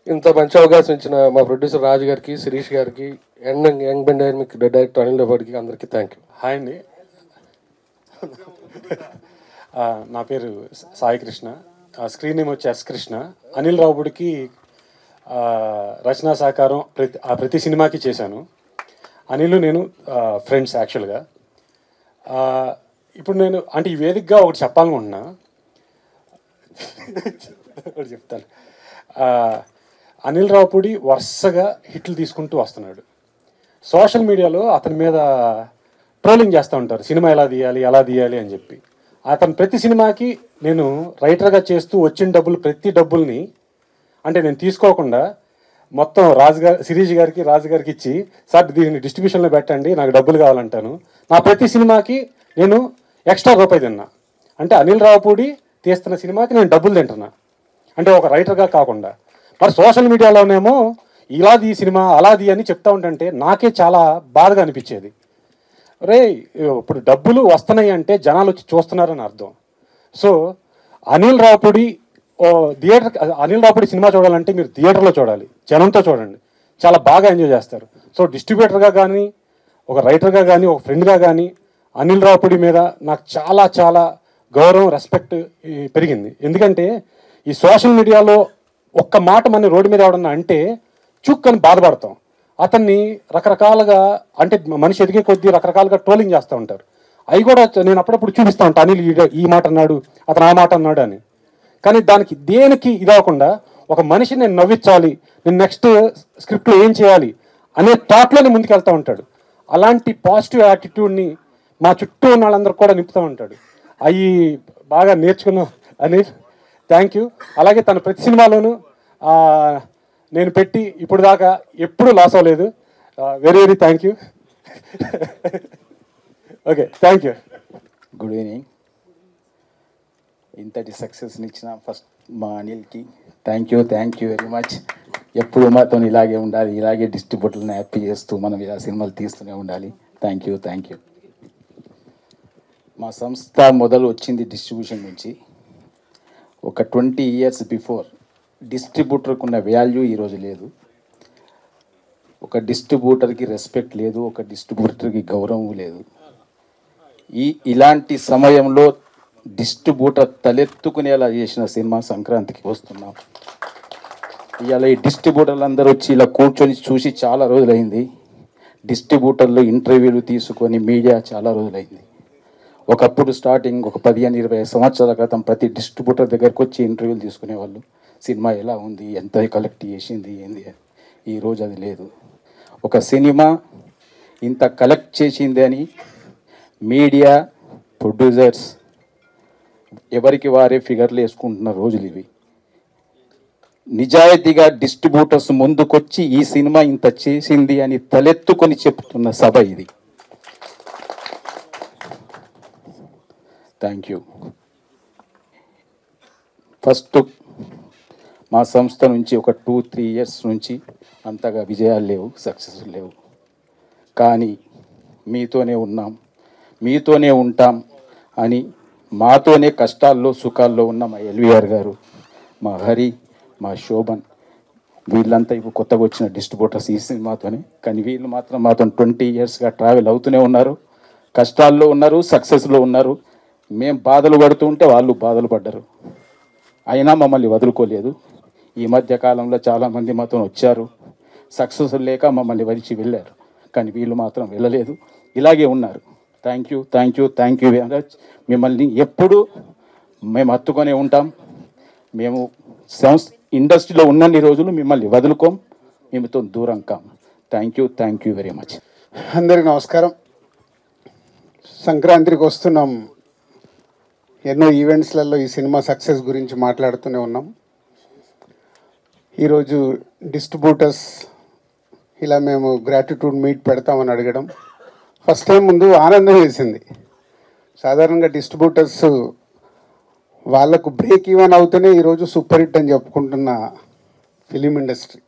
ఇంత మంచి అవకాశం ఇచ్చిన మా ప్రొడ్యూసర్ రాజు గారికి, శిరీష్ గారికి, యంగ్ డైనమిక్ డైరెక్టర్ అనిల్ రాపూడికి అందరికీ థ్యాంక్ యూ. హాయ్ అండి, నా పేరు సాయి కృష్ణ. స్క్రీన్ నేమ్ వచ్చి ఎస్ కృష్ణ. అనిల్ రాపూడికి రచనా సహకారం ప్రతి సినిమాకి చేశాను. అనిల్ నేను ఫ్రెండ్స్ యాక్చువల్గా. ఇప్పుడు నేను అంటే ఈ వేదికగా ఒకటి చెప్పాలనుకుంటున్నా, ఒకటి చెప్తాను. అనిల్ రాపూడి వరుసగా హిట్లు తీసుకుంటూ వస్తున్నాడు. సోషల్ మీడియాలో అతని మీద ట్రోలింగ్ చేస్తూ ఉంటారు, సినిమా ఎలా తీయాలి అని చెప్పి. అతను ప్రతి సినిమాకి నేను రైటర్గా చేస్తూ వచ్చిన ప్రతి డబ్బుల్ని అంటే నేను తీసుకోకుండా మొత్తం శిరీష్ గారికి, రాజు గారికి ఇచ్చి, సార్ దీన్ని డిస్ట్రిబ్యూషన్లో పెట్టండి, నాకు డబ్బులు కావాలంటాను. నా ప్రతి సినిమాకి నేను ఎక్స్ట్రా రూపాయి తిన్నా. అంటే అనిల్ రాపూడి తీస్తున్న సినిమాకి నేను డబ్బులు తింటున్నా, అంటే ఒక రైటర్గా కాకుండా. మరి సోషల్ మీడియాలోనేమో ఇలాది సినిమా అలాది అని చెప్తా ఉంటుంటే నాకే చాలా బాధగా అనిపించేది. రే, ఇప్పుడు డబ్బులు వస్తున్నాయి అంటే జనాలు వచ్చి చూస్తున్నారని అర్థం. సో అనిల్ రాపూడి సినిమా చూడాలంటే మీరు థియేటర్లో చూడాలి, జనంతో చూడండి, చాలా బాగా ఎంజాయ్ చేస్తారు. సో డిస్ట్రిబ్యూటర్గా కానీ, ఒక రైటర్గా కానీ, ఒక ఫ్రెండ్గా కానీ అనిల్ రాపూడి మీద నాకు చాలా గౌరవం రెస్పెక్ట్ పెరిగింది. ఎందుకంటే ఈ సోషల్ మీడియాలో ఒక్క మాట మన రోడ్డు మీద ఎవడన్నా అంటే చుక్కని బాధపడతాం. అతన్ని రకరకాలుగా అంటే మనిషి ఎదిగే కొద్దీ రకరకాలుగా ట్రోలింగ్ చేస్తూ ఉంటారు. అవి కూడా నేను అప్పుడప్పుడు చూపిస్తూ ఉంటాను, అనిల్ ఈ మాట అన్నాడు, అతను ఆ మాట అన్నాడు అని. కానీ దానికి దేనికి ఇదవకుండా ఒక మనిషిని నేను నవ్వించాలి, నేను నెక్స్ట్ స్క్రిప్ట్లో ఏం చేయాలి అనే థాట్లోనే ముందుకు వెళ్తూ ఉంటాడు. అలాంటి పాజిటివ్ యాటిట్యూడ్ని మా చుట్టూ ఉన్న వాళ్ళందరూ కూడా నింపుతూ ఉంటాడు. అవి బాగా నేర్చుకున్నాం అనిల్, థ్యాంక్ యూ. అలాగే తన ప్రతి సినిమాలోనూ నేను పెట్టి ఇప్పుడు దాకా ఎప్పుడూ లాస్ అవ్వలేదు. Very very thank you. Okay, thank you. Good evening. ఇంతటి సక్సెస్ని ఇచ్చిన ఫస్ట్ మా అనిల్కి థ్యాంక్ యూ వెరీ మచ్. ఎప్పుడు మాతో ఇలాగే ఉండాలి, ఇలాగే డిస్ట్రిబ్యూటర్ని హ్యాపీ చేస్తూ మనం ఇలా సినిమాలు తీస్తూనే ఉండాలి. Thank you. మా సంస్థ మొదలు వచ్చింది డిస్ట్రిబ్యూషన్ నుంచి. ఒక 20 years బిఫోర్ డిస్ట్రిబ్యూటర్కి ఉన్న వాల్యూ ఈరోజు లేదు. ఒక డిస్ట్రిబ్యూటర్కి రెస్పెక్ట్ లేదు, ఒక డిస్ట్రిబ్యూటర్కి గౌరవం లేదు. ఇలాంటి సమయంలో డిస్ట్రిబ్యూటర్ తలెత్తుకునేలా చేసిన సినిమా సంక్రాంతికి వస్తున్నాం. ఇవాళ ఈ డిస్ట్రిబ్యూటర్లు అందరూ వచ్చి ఇలా కూర్చొని చూసి చాలా రోజులైంది. డిస్ట్రిబ్యూటర్లు ఇంటర్వ్యూలు తీసుకొని మీడియా చాలా రోజులైంది. ఒకప్పుడు స్టార్టింగ్ ఒక 15-20 సంవత్సరాల క్రితం ప్రతి డిస్ట్రిబ్యూటర్ దగ్గరకు వచ్చి ఇంటర్వ్యూలు తీసుకునేవాళ్ళు. సినిమా ఎలా ఉంది, ఎంత కలెక్ట్ చేసింది, ఏంది. ఈరోజు అది లేదు. ఒక సినిమా ఇంత కలెక్ట్ చేసింది అని మీడియా, ప్రొడ్యూసర్స్ ఎవరికి వారే ఫిగర్లు వేసుకుంటున్న రోజులు ఇవి. నిజాయితీగా డిస్ట్రిబ్యూటర్స్ ముందుకొచ్చి ఈ సినిమా ఇంత చేసింది అని తలెత్తుకొని చెప్తున్న సభ ఇది. Thank you. ఫస్ట్ మా సంస్థ నుంచి ఒక 2-3 years నుంచి అంతగా విజయాలు లేవు, సక్సెస్ లేవు. కానీ మీతోనే ఉన్నాం, మీతోనే ఉంటాం అని మాతోనే కష్టాల్లో సుఖాల్లో ఉన్న మా ఎల్వీఆర్ గారు, మా హరి, మా శోభన్, వీళ్ళంతా ఇప్పుడు కొత్తగా వచ్చిన డిస్ట్రిబ్యూటర్స్ ఈ సినిమాతోనే. కానీ వీళ్ళు మాత్రం మాతో 20 yearsగా ట్రావెల్ అవుతూనే ఉన్నారు. కష్టాల్లో ఉన్నారు, సక్సెస్లో ఉన్నారు. మేము బాధలు పడుతూ ఉంటే వాళ్ళు బాధలు పడ్డారు, అయినా మమ్మల్ని వదులుకోలేదు. ఈ మధ్య కాలంలో చాలామంది మాతో వచ్చారు, సక్సెస్ లేక మమ్మల్ని వదిలిచి వెళ్ళారు. కానీ వీళ్ళు మాత్రం వెళ్ళలేదు, ఇలాగే ఉన్నారు. Thank you very much. మిమ్మల్ని ఎప్పుడు మేము హత్తుకొనే ఉంటాం. మేము ఇండస్ట్రీలో ఉన్నన్ని రోజులు మిమ్మల్ని వదులుకోం, మేముతో దూరం కాం. Thank you very much. అందరికీ నమస్కారం. సంక్రాంతికి వస్తున్నాం. ఎన్నో ఈవెంట్స్లలో ఈ సినిమా సక్సెస్ గురించి మాట్లాడుతూనే ఉన్నాం. ఈరోజు డిస్ట్రిబ్యూటర్స్ ఇలా మేము గ్రాటిట్యూడ్ మీట్ పెడతామని అడగడం ఫస్ట్ టైం ముందు ఆనందం వేసింది. సాధారణంగా డిస్ట్రిబ్యూటర్స్ వాళ్ళకు బ్రేక్ ఈవెన్ అవుతూనే ఈరోజు సూపర్ హిట్ అని చెప్పుకుంటున్న ఫిలిం ఇండస్ట్రీ.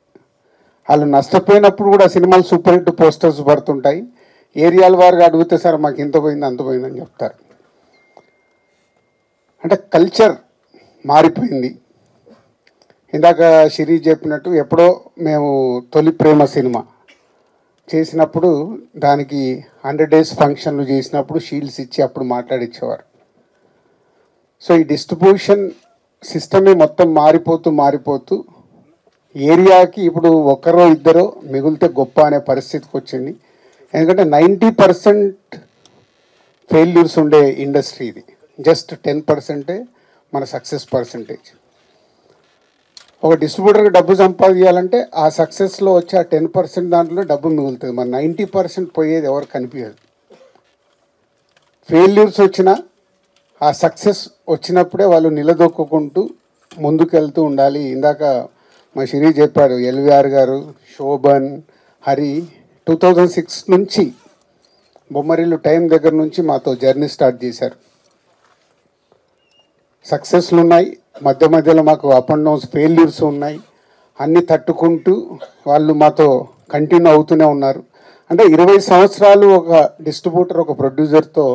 వాళ్ళు నష్టపోయినప్పుడు కూడా సినిమాలు సూపర్ హిట్ పోస్టర్స్ పడుతుంటాయి. ఏరియాల వారుగా అడిగితే సార్ మాకు ఇంత పోయింది అంత పోయిందని చెప్తారు. అంటే కల్చర్ మారిపోయింది. ఇందాక శిరీష్ చెప్పినట్టు ఎప్పుడో మేము తొలి ప్రేమ సినిమా చేసినప్పుడు దానికి 100 days ఫంక్షన్లు చేసినప్పుడు షీల్డ్స్ ఇచ్చి అప్పుడు మాట్లాడిచ్చేవారు. సో ఈ డిస్ట్రిబ్యూషన్ సిస్టమే మొత్తం మారిపోతూ ఏరియాకి ఇప్పుడు ఒకరో ఇద్దరో మిగిలితే గొప్ప అనే పరిస్థితికి వచ్చింది. ఎందుకంటే 90% ఫెయిల్యూర్స్ ఉండే ఇండస్ట్రీ ఇది. జస్ట్ 10% మన సక్సెస్ పర్సంటేజ్. ఒక డిస్ట్రిబ్యూటర్కి డబ్బు సంపాదించాలంటే ఆ సక్సెస్లో వచ్చే ఆ 10% దాంట్లో డబ్బు మిగులుతుంది. మన 90% పోయేది ఎవరు కనిపించదు. ఫెయిల్యూర్స్ వచ్చినా ఆ సక్సెస్ వచ్చినప్పుడే వాళ్ళు నిలదొక్కుంటూ ముందుకెళ్తూ ఉండాలి. ఇందాక మా శిరీష్ చెప్పాడు, ఎల్వీఆర్ గారు, శోభన్, హరి 2006 నుంచి బొమ్మరిల్లు టైం దగ్గర నుంచి మాతో జర్నీ స్టార్ట్ చేశారు. సక్సెస్లు ఉన్నాయి, మధ్య మధ్యలో మాకు అప్ అండ్ డౌన్స్ ఫెయిల్యూర్స్ ఉన్నాయి. అన్నీ తట్టుకుంటూ వాళ్ళు మాతో కంటిన్యూ అవుతూనే ఉన్నారు. అంటే 20 సంవత్సరాలు ఒక డిస్ట్రిబ్యూటర్ ఒక ప్రొడ్యూసర్తో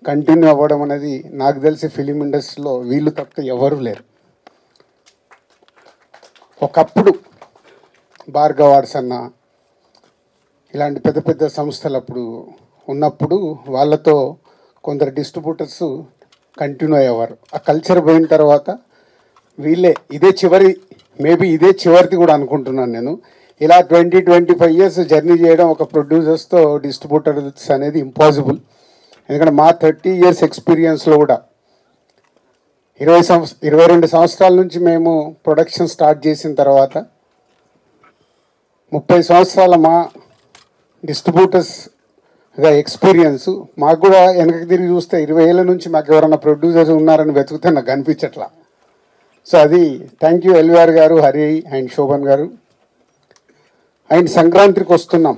కంటిన్యూ అవ్వడం అనేది నాకు తెలిసి ఫిలిం ఇండస్ట్రీలో వీళ్ళు తప్ప ఎవరు లేరు. ఒకప్పుడు భార్గవ్ ఆర్ట్స్ అన్న ఇలాంటి పెద్ద పెద్ద సంస్థలు అప్పుడు ఉన్నప్పుడు వాళ్ళతో కొందరు డిస్ట్రిబ్యూటర్స్ కంటిన్యూ అయ్యేవారు. ఆ కల్చర్ పోయిన తర్వాత వీళ్ళే ఇదే చివరి, మేబీ ఇదే చివరిది కూడా అనుకుంటున్నాను నేను. ఇలా 25 years జర్నీ చేయడం ఒక ప్రొడ్యూసర్స్తో డిస్ట్రిబ్యూటర్స్ అనేది ఇంపాసిబుల్. ఎందుకంటే మా 30 years ఎక్స్పీరియన్స్లో కూడా 22 సంవత్సరాల నుంచి మేము ప్రొడక్షన్ స్టార్ట్ చేసిన తర్వాత 30 సంవత్సరాల మా డిస్ట్రిబ్యూటర్స్గా ఎక్స్పీరియన్స్. మాకు కూడా వెనక్కి తిరిగి చూస్తే 20 ఏళ్ళ నుంచి మాకు ఎవరైనా ప్రొడ్యూసర్స్ ఉన్నారని వెతుకుతే నాకు కనిపించట్లా. సో అది థ్యాంక్ యూ ఎల్వీఆర్ గారు, హరి అండ్ శోభన్ గారు. అండ్ సంక్రాంతికి వస్తున్నాం.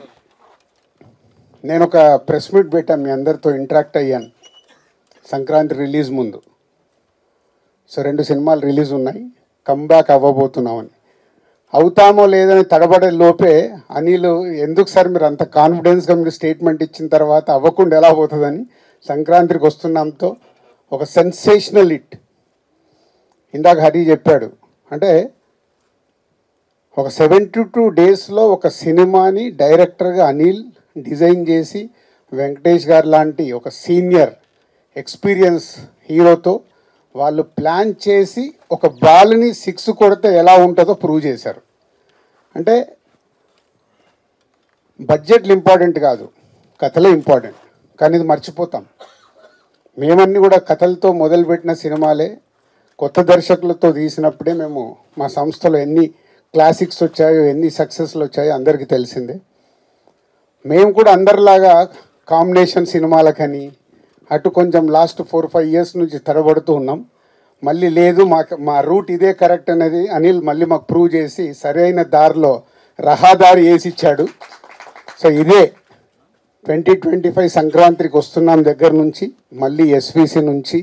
నేను ఒక ప్రెస్ మీట్ పెట్టాను, మీ అందరితో ఇంటరాక్ట్ అయ్యాను సంక్రాంతి రిలీజ్ ముందు. సో 2 సినిమాలు రిలీజ్ ఉన్నాయి, కమ్బ్యాక్ అవ్వబోతున్నామని. అవుతామో లేదని తడబడే లోపే అనిల్, ఎందుకు సార్ మీరు అంత కాన్ఫిడెన్స్గా మీరు స్టేట్మెంట్ ఇచ్చిన తర్వాత అవ్వకుండా ఎలా పోతుందని సంక్రాంతికి వస్తున్నాంతో ఒక సెన్సేషనల్ హిట్. ఇందాక హరి చెప్పాడు, అంటే ఒక 72 daysలో ఒక సినిమాని డైరెక్టర్గా అనిల్ డిజైన్ చేసి వెంకటేష్ గారు లాంటి ఒక సీనియర్ ఎక్స్పీరియన్స్ హీరోతో వాళ్ళు ప్లాన్ చేసి ఒక బాల్ని 6 కొడితే ఎలా ఉంటుందో ప్రూవ్ చేశారు. అంటే బడ్జెట్లు ఇంపార్టెంట్ కాదు, కథలే ఇంపార్టెంట్. కానీ ఇది మర్చిపోతాం. మేమన్నీ కూడా కథలతో మొదలుపెట్టిన సినిమాలే కొత్త దర్శకులతో తీసినప్పుడే మేము మా సంస్థలో ఎన్ని క్లాసిక్స్ వచ్చాయో, ఎన్ని సక్సెస్లు వచ్చాయో అందరికీ తెలిసిందే. మేము కూడా అందరిలాగా కాంబినేషన్ సినిమాలకని అటు కొంచెం లాస్ట్ 4-5 years నుంచి తడబడుతూ ఉన్నాం. మళ్ళీ లేదు మా రూట్ ఇదే కరెక్ట్ అనేది అనిల్ మళ్ళీ మాకు ప్రూవ్ చేసి సరైన దారిలో రహదారి వేసిచ్చాడు. సో ఇదే 2025 సంక్రాంతికి వస్తున్నాం దగ్గర నుంచి మళ్ళీ ఎస్విసి నుంచి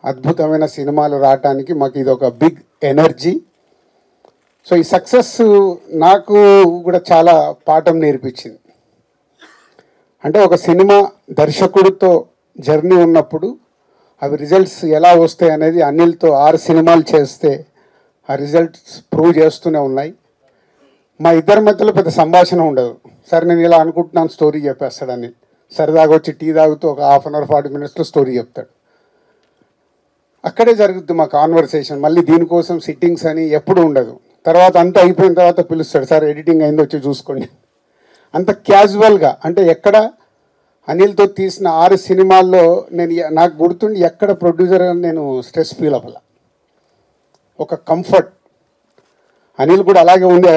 అద్భుతమైన సినిమాలు రావటానికి మాకు ఇది ఒక బిగ్ ఎనర్జీ. సో ఈ సక్సెస్ నాకు కూడా చాలా పాఠం నేర్పించింది. అంటే ఒక సినిమా దర్శకుడితో జర్నీ ఉన్నప్పుడు అవి రిజల్ట్స్ ఎలా వస్తాయి అనేది అనిల్తో 6 సినిమాలు చేస్తే ఆ రిజల్ట్స్ ప్రూవ్ చేస్తూనే ఉన్నాయి. మా ఇద్దరి మధ్యలో పెద్ద సంభాషణ ఉండదు. సరే నేను ఇలా అనుకుంటున్నాను, స్టోరీ చెప్పేస్తాడు అనిల్. సరదాగా వచ్చి టీ తాగుతూ ఒక 1/2 hour 40 minutesలో స్టోరీ చెప్తాడు. అక్కడే జరుగుద్ది మా కాన్వర్సేషన్. మళ్ళీ దీనికోసం సిట్టింగ్స్ అని ఎప్పుడు ఉండదు. తర్వాత అంతా అయిపోయిన తర్వాత పిలుస్తాడు, సార్ ఎడిటింగ్ అయింది వచ్చి చూసుకోండి. అంత క్యాజువల్గా. అంటే ఎక్కడ అనిల్తో తీసిన 6 సినిమాల్లో నాకు గుర్తుండి ఎక్కడ ప్రొడ్యూసర్ అని నేను స్ట్రెస్ ఫీల్ అవ్వాల. ఒక కంఫర్ట్. అనిల్ కూడా అలాగే ఉంది.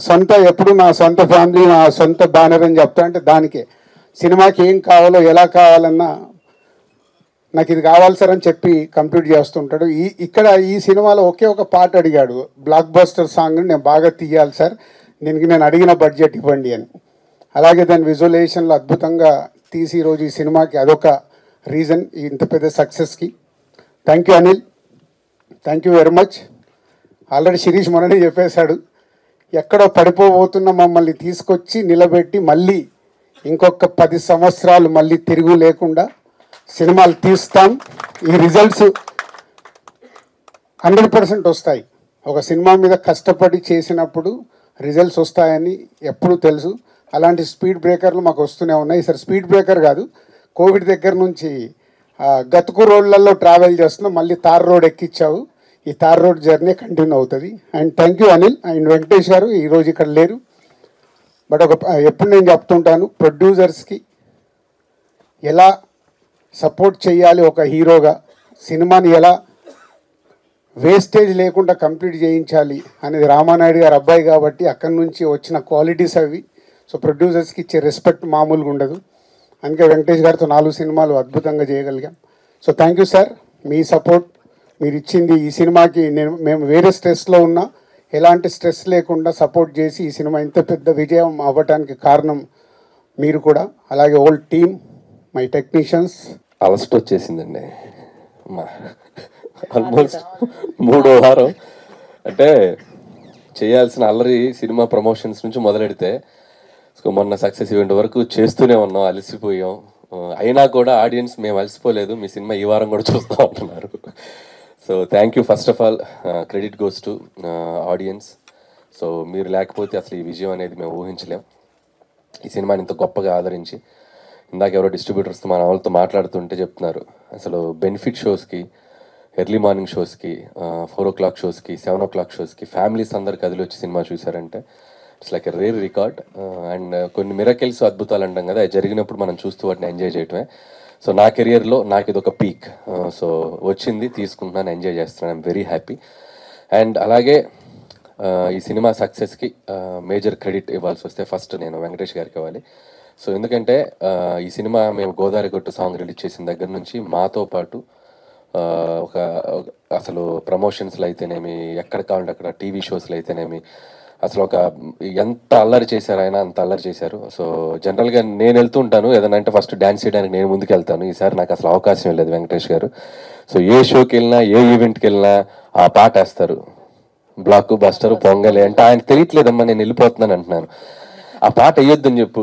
సొంత ఎప్పుడు నా సొంత ఫ్యామిలీ, నా సొంత బ్యానర్ అని చెప్తా. అంటే దానికే సినిమాకి ఏం కావాలో ఎలా కావాలన్నా నాకు ఇది కావాలి సార్ అని చెప్పి కంప్లీట్ చేస్తుంటాడు. ఇక్కడ ఈ సినిమాలో ఒకే ఒక పాట అడిగాడు, బ్లాక్ బస్టర్ సాంగ్ నేను బాగా తీయాలి సార్, దీనికి నేను అడిగిన బడ్జెట్ ఇవ్వండి అని. అలాగే దాని విజువలైజేషన్లో అద్భుతంగా తీసి ఈరోజు ఈ సినిమాకి అదొక రీజన్ ఇంత పెద్ద సక్సెస్కి. Thank you Anil, thank you very much. Already Shirish మొన్ననే చెప్పేశాడు, ఎక్కడో పడిపోబోతున్న మమ్మల్ని తీసుకొచ్చి నిలబెట్టి మళ్ళీ ఇంకొక 10 సంవత్సరాలు మళ్ళీ తిరుగు లేకుండా సినిమాలు తీస్తాం. ఈ రిజల్ట్స్ 100% వస్తాయి. ఒక సినిమా మీద కష్టపడి చేసినప్పుడు రిజల్ట్స్ వస్తాయని ఎప్పుడు తెలుసు. అలాంటి స్పీడ్ బ్రేకర్లు మాకు వస్తూనే ఉన్నాయి. సరే స్పీడ్ బ్రేకర్ కాదు, కోవిడ్ దగ్గర నుంచి గతుకు రోడ్లలో ట్రావెల్ చేస్తున్నాం, మళ్ళీ తార్ రోడ్ ఎక్కించావు. ఈ తార్ రోడ్ జర్నీ కంటిన్యూ అవుతుంది. And thank you Anil and Venkatesh గారు, ఈరోజు ఇక్కడ లేరు. బట్ ఎప్పుడు నేను చెప్తుంటాను, ప్రొడ్యూసర్స్కి ఎలా సపోర్ట్ చేయాలి, ఒక హీరోగా సినిమాని ఎలా వేస్టేజ్ లేకుండా కంప్లీట్ చేయించాలి అనేది రామానాయుడు గారు అబ్బాయి కాబట్టి అక్కడి నుంచి వచ్చిన క్వాలిటీస్ అవి. సో ప్రొడ్యూసర్స్కి ఇచ్చే రెస్పెక్ట్ మామూలుగా ఉండదు. అందుకే వెంకటేష్ గారితో 4 సినిమాలు అద్భుతంగా చేయగలిగాం. సో థ్యాంక్ యూ సార్, మీ సపోర్ట్ మీరు ఇచ్చింది ఈ సినిమాకి. మేము వేరే స్ట్రెస్లో ఉన్నా ఎలాంటి స్ట్రెస్ లేకుండా సపోర్ట్ చేసి ఈ సినిమా ఇంత పెద్ద విజయం అవ్వటానికి కారణం మీరు కూడా. అలాగే ఓల్ టీమ్, మై టెక్నీషియన్స్. అలస్ట్ వచ్చేసిందండి ఆల్మోస్ట్ 3వ వారం. అంటే చేయాల్సిన అల్లరి సినిమా ప్రమోషన్స్ నుంచి మొదలెడితే మొన్న సక్సెస్ ఈవెంట్ వరకు చేస్తూనే ఉన్నాం, అలసిపోయాం. అయినా కూడా ఆడియన్స్ మేము అలసిపోలేదు, మీ సినిమా ఈ వారం కూడా చూస్తూ ఉంటున్నారు. So thank you. First of all credit goes to audience. So మీరు లేకపోతే అసలు ఈ విజయం అనేది మేము ఊహించలేం. ఈ సినిమాని ఇంత గొప్పగా ఆదరించి ఇందాక ఎవరో డిస్ట్రిబ్యూటర్స్తో మన వాళ్ళతో మాట్లాడుతుంటే చెప్తున్నారు, అసలు బెనిఫిట్ షోస్కి, ఎర్లీ మార్నింగ్ షోస్కి, 4 o'clock షోస్కి, 7 o'clock షోస్కి ఫ్యామిలీస్ అందరు కదిలి వచ్చి సినిమా చూసారంటే it's like a rare record. And కొన్ని మిరకిల్స్, అద్భుతాలు అంటాం కదా, అది జరిగినప్పుడు మనం చూస్తూ వాటిని ఎంజాయ్ చేయటమే. సో నా కెరియర్లో నాకు ఇది ఒక పీక్. సో వచ్చింది, తీసుకుంటున్నాను, ఎంజాయ్ చేస్తున్నాను, ఐఎమ్ వెరీ హ్యాపీ. అండ్ అలాగే ఈ సినిమా సక్సెస్కి మేజర్ క్రెడిట్ ఇవ్వాల్సి వస్తే ఫస్ట్ నేను వెంకటేష్ గారికి ఇవ్వాలి. సో ఎందుకంటే ఈ సినిమా మేము గోదావరి గొట్టు సాంగ్ రిలీజ్ చేసిన దగ్గర నుంచి మాతో పాటు ఒక అసలు ప్రమోషన్స్లో అయితేనేమి, ఎక్కడ కావాలంటే అక్కడ టీవీ షోస్లో అయితేనేమి అసలు ఒక ఎంత అల్లరి చేశారు ఆయన, అంత అల్లరి చేశారు. సో జనరల్గా నేను వెళ్తూ ఉంటాను ఏదైనా అంటే ఫస్ట్ డ్యాన్స్ చేయడానికి నేను ముందుకు వెళ్తాను. ఈసారి నాకు అసలు అవకాశం లేదు వెంకటేష్ గారు. సో ఏ షోకి వెళ్ళినా, ఏ ఈవెంట్కి వెళ్ళినా ఆ పాట వేస్తారు, బ్లాక్ బస్టర్, పొంగలి అంటే ఆయనకు తెలియట్లేదమ్మా నేను వెళ్ళిపోతున్నాను అంటున్నాను. ఆ పాట వేయొద్దని చెప్పు,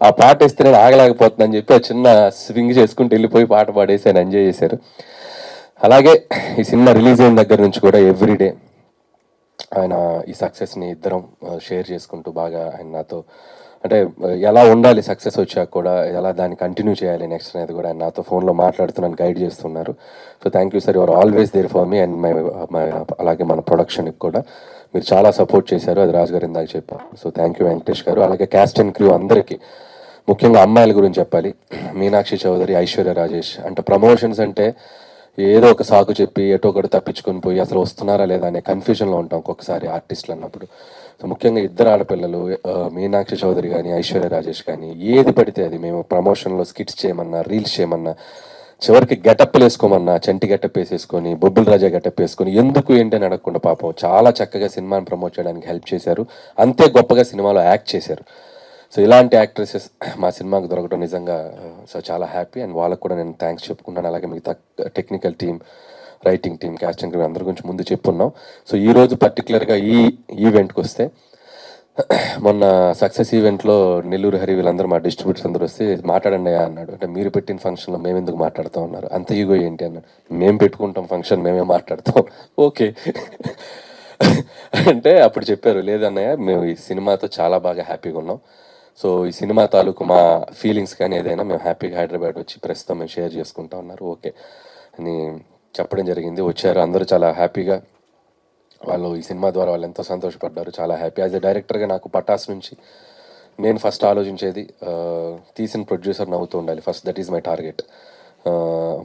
ఆ పాట వేస్తే నేను ఆగలేకపోతున్నాను చెప్పి ఆ చిన్న స్వింగ్ చేసుకుంటూ వెళ్ళిపోయి పాట పాడేసి ఆయన ఎంజాయ్ చేశారు. అలాగే ఈ సినిమా రిలీజ్ అయిన దగ్గర నుంచి కూడా ఎవ్రీడే ఆయన ఈ సక్సెస్ని ఇద్దరం షేర్ చేసుకుంటూ బాగా ఆయన నాతో అంటే ఎలా ఉండాలి సక్సెస్ వచ్చాక కూడా, ఎలా దాన్ని కంటిన్యూ చేయాలి నెక్స్ట్ అనేది కూడా ఆయన నాతో ఫోన్లో మాట్లాడుతున్నాను, గైడ్ చేస్తున్నారు. So thank you sir, your always there for me. And అలాగే మన ప్రొడక్షన్కి కూడా మీరు చాలా సపోర్ట్ చేశారు, అది రాజు గారు ఇందాక చెప్పారు. సో థ్యాంక్ యూ వెంకటేష్ గారు. అలాగే క్యాస్ట్ అండ్ క్రూ అందరికీ, ముఖ్యంగా అమ్మాయిల గురించి చెప్పాలి. మీనాక్షి చౌదరి, ఐశ్వర్య రాజేష్. అంటే ప్రమోషన్స్ అంటే ఏదో ఒక సాకు చెప్పి ఎటో ఒకటి తప్పించుకొని పోయి అసలు వస్తున్నారా లేదా అనే కన్ఫ్యూజన్లో ఉంటాం ఒక్కొక్కసారి ఆర్టిస్టులు అన్నప్పుడు. సో ముఖ్యంగా ఇద్దరు ఆడపిల్లలు, మీనాక్షి చౌదరి కానీ ఐశ్వర్య రాజేష్ కానీ, ఏది పడితే అది మేము ప్రమోషన్లో స్కిట్స్ చేయమన్నా, రీల్స్ చేయమన్నా, చివరికి గెటప్లు వేసుకోమన్నా చంటి గెటప్ వేసేసుకొని, బొబ్బుల రాజా గెటప్ వేసుకొని, ఎందుకు ఏంటి అని అడగకుండా పాపం చాలా చక్కగా సినిమాని ప్రమోట్ చేయడానికి హెల్ప్ చేశారు. అంతే గొప్పగా సినిమాలో యాక్ట్ చేశారు. సో ఇలాంటి యాక్ట్రెసెస్ మా సినిమాకు దొరకడం నిజంగా సో చాలా హ్యాపీ. అండ్ వాళ్ళకు కూడా నేను థ్యాంక్స్ చెప్పుకుంటాను. అలాగే మిగతా technical team, writing team, casting team అందరి గురించి ముందు చెప్పున్నాం. సో ఈరోజు పర్టికులర్గా ఈ ఈవెంట్కి వస్తే, మొన్న సక్సెస్ ఈవెంట్లో నెల్లూరు హరి వీళ్ళందరూ మా డిస్ట్రిబ్యూటర్స్ అందరూ వస్తే మాట్లాడండి అన్నాడు. అంటే మీరు పెట్టిన ఫంక్షన్లో మేము ఎందుకు మాట్లాడుతూ ఉన్నారు, అంత ఈగో ఏంటి అన్నాడు. మేము పెట్టుకుంటాం ఫంక్షన్, మేమే మాట్లాడతాం. ఓకే అంటే అప్పుడు చెప్పారు, లేదన్నయ్య మేము ఈ సినిమాతో చాలా బాగా హ్యాపీగా ఉన్నాం. సో ఈ సినిమా తాలూకు మా ఫీలింగ్స్ కానీ ఏదైనా మేము హ్యాపీగా హైదరాబాద్ వచ్చి ప్రస్తుతం మేము షేర్ చేసుకుంటా ఉన్నారు. ఓకే అని చెప్పడం జరిగింది. వచ్చారు అందరూ చాలా హ్యాపీగా, వాళ్ళు ఈ సినిమా ద్వారా వాళ్ళు ఎంతో సంతోషపడ్డారు, చాలా హ్యాపీ. యాజ్ ఎ డైరెక్టర్గా నాకు పటాస్ నుంచి నేను ఫస్ట్ ఆలోచించేది తీసిన ప్రొడ్యూసర్ నవ్వుతూ ఉండాలి first, that is my target.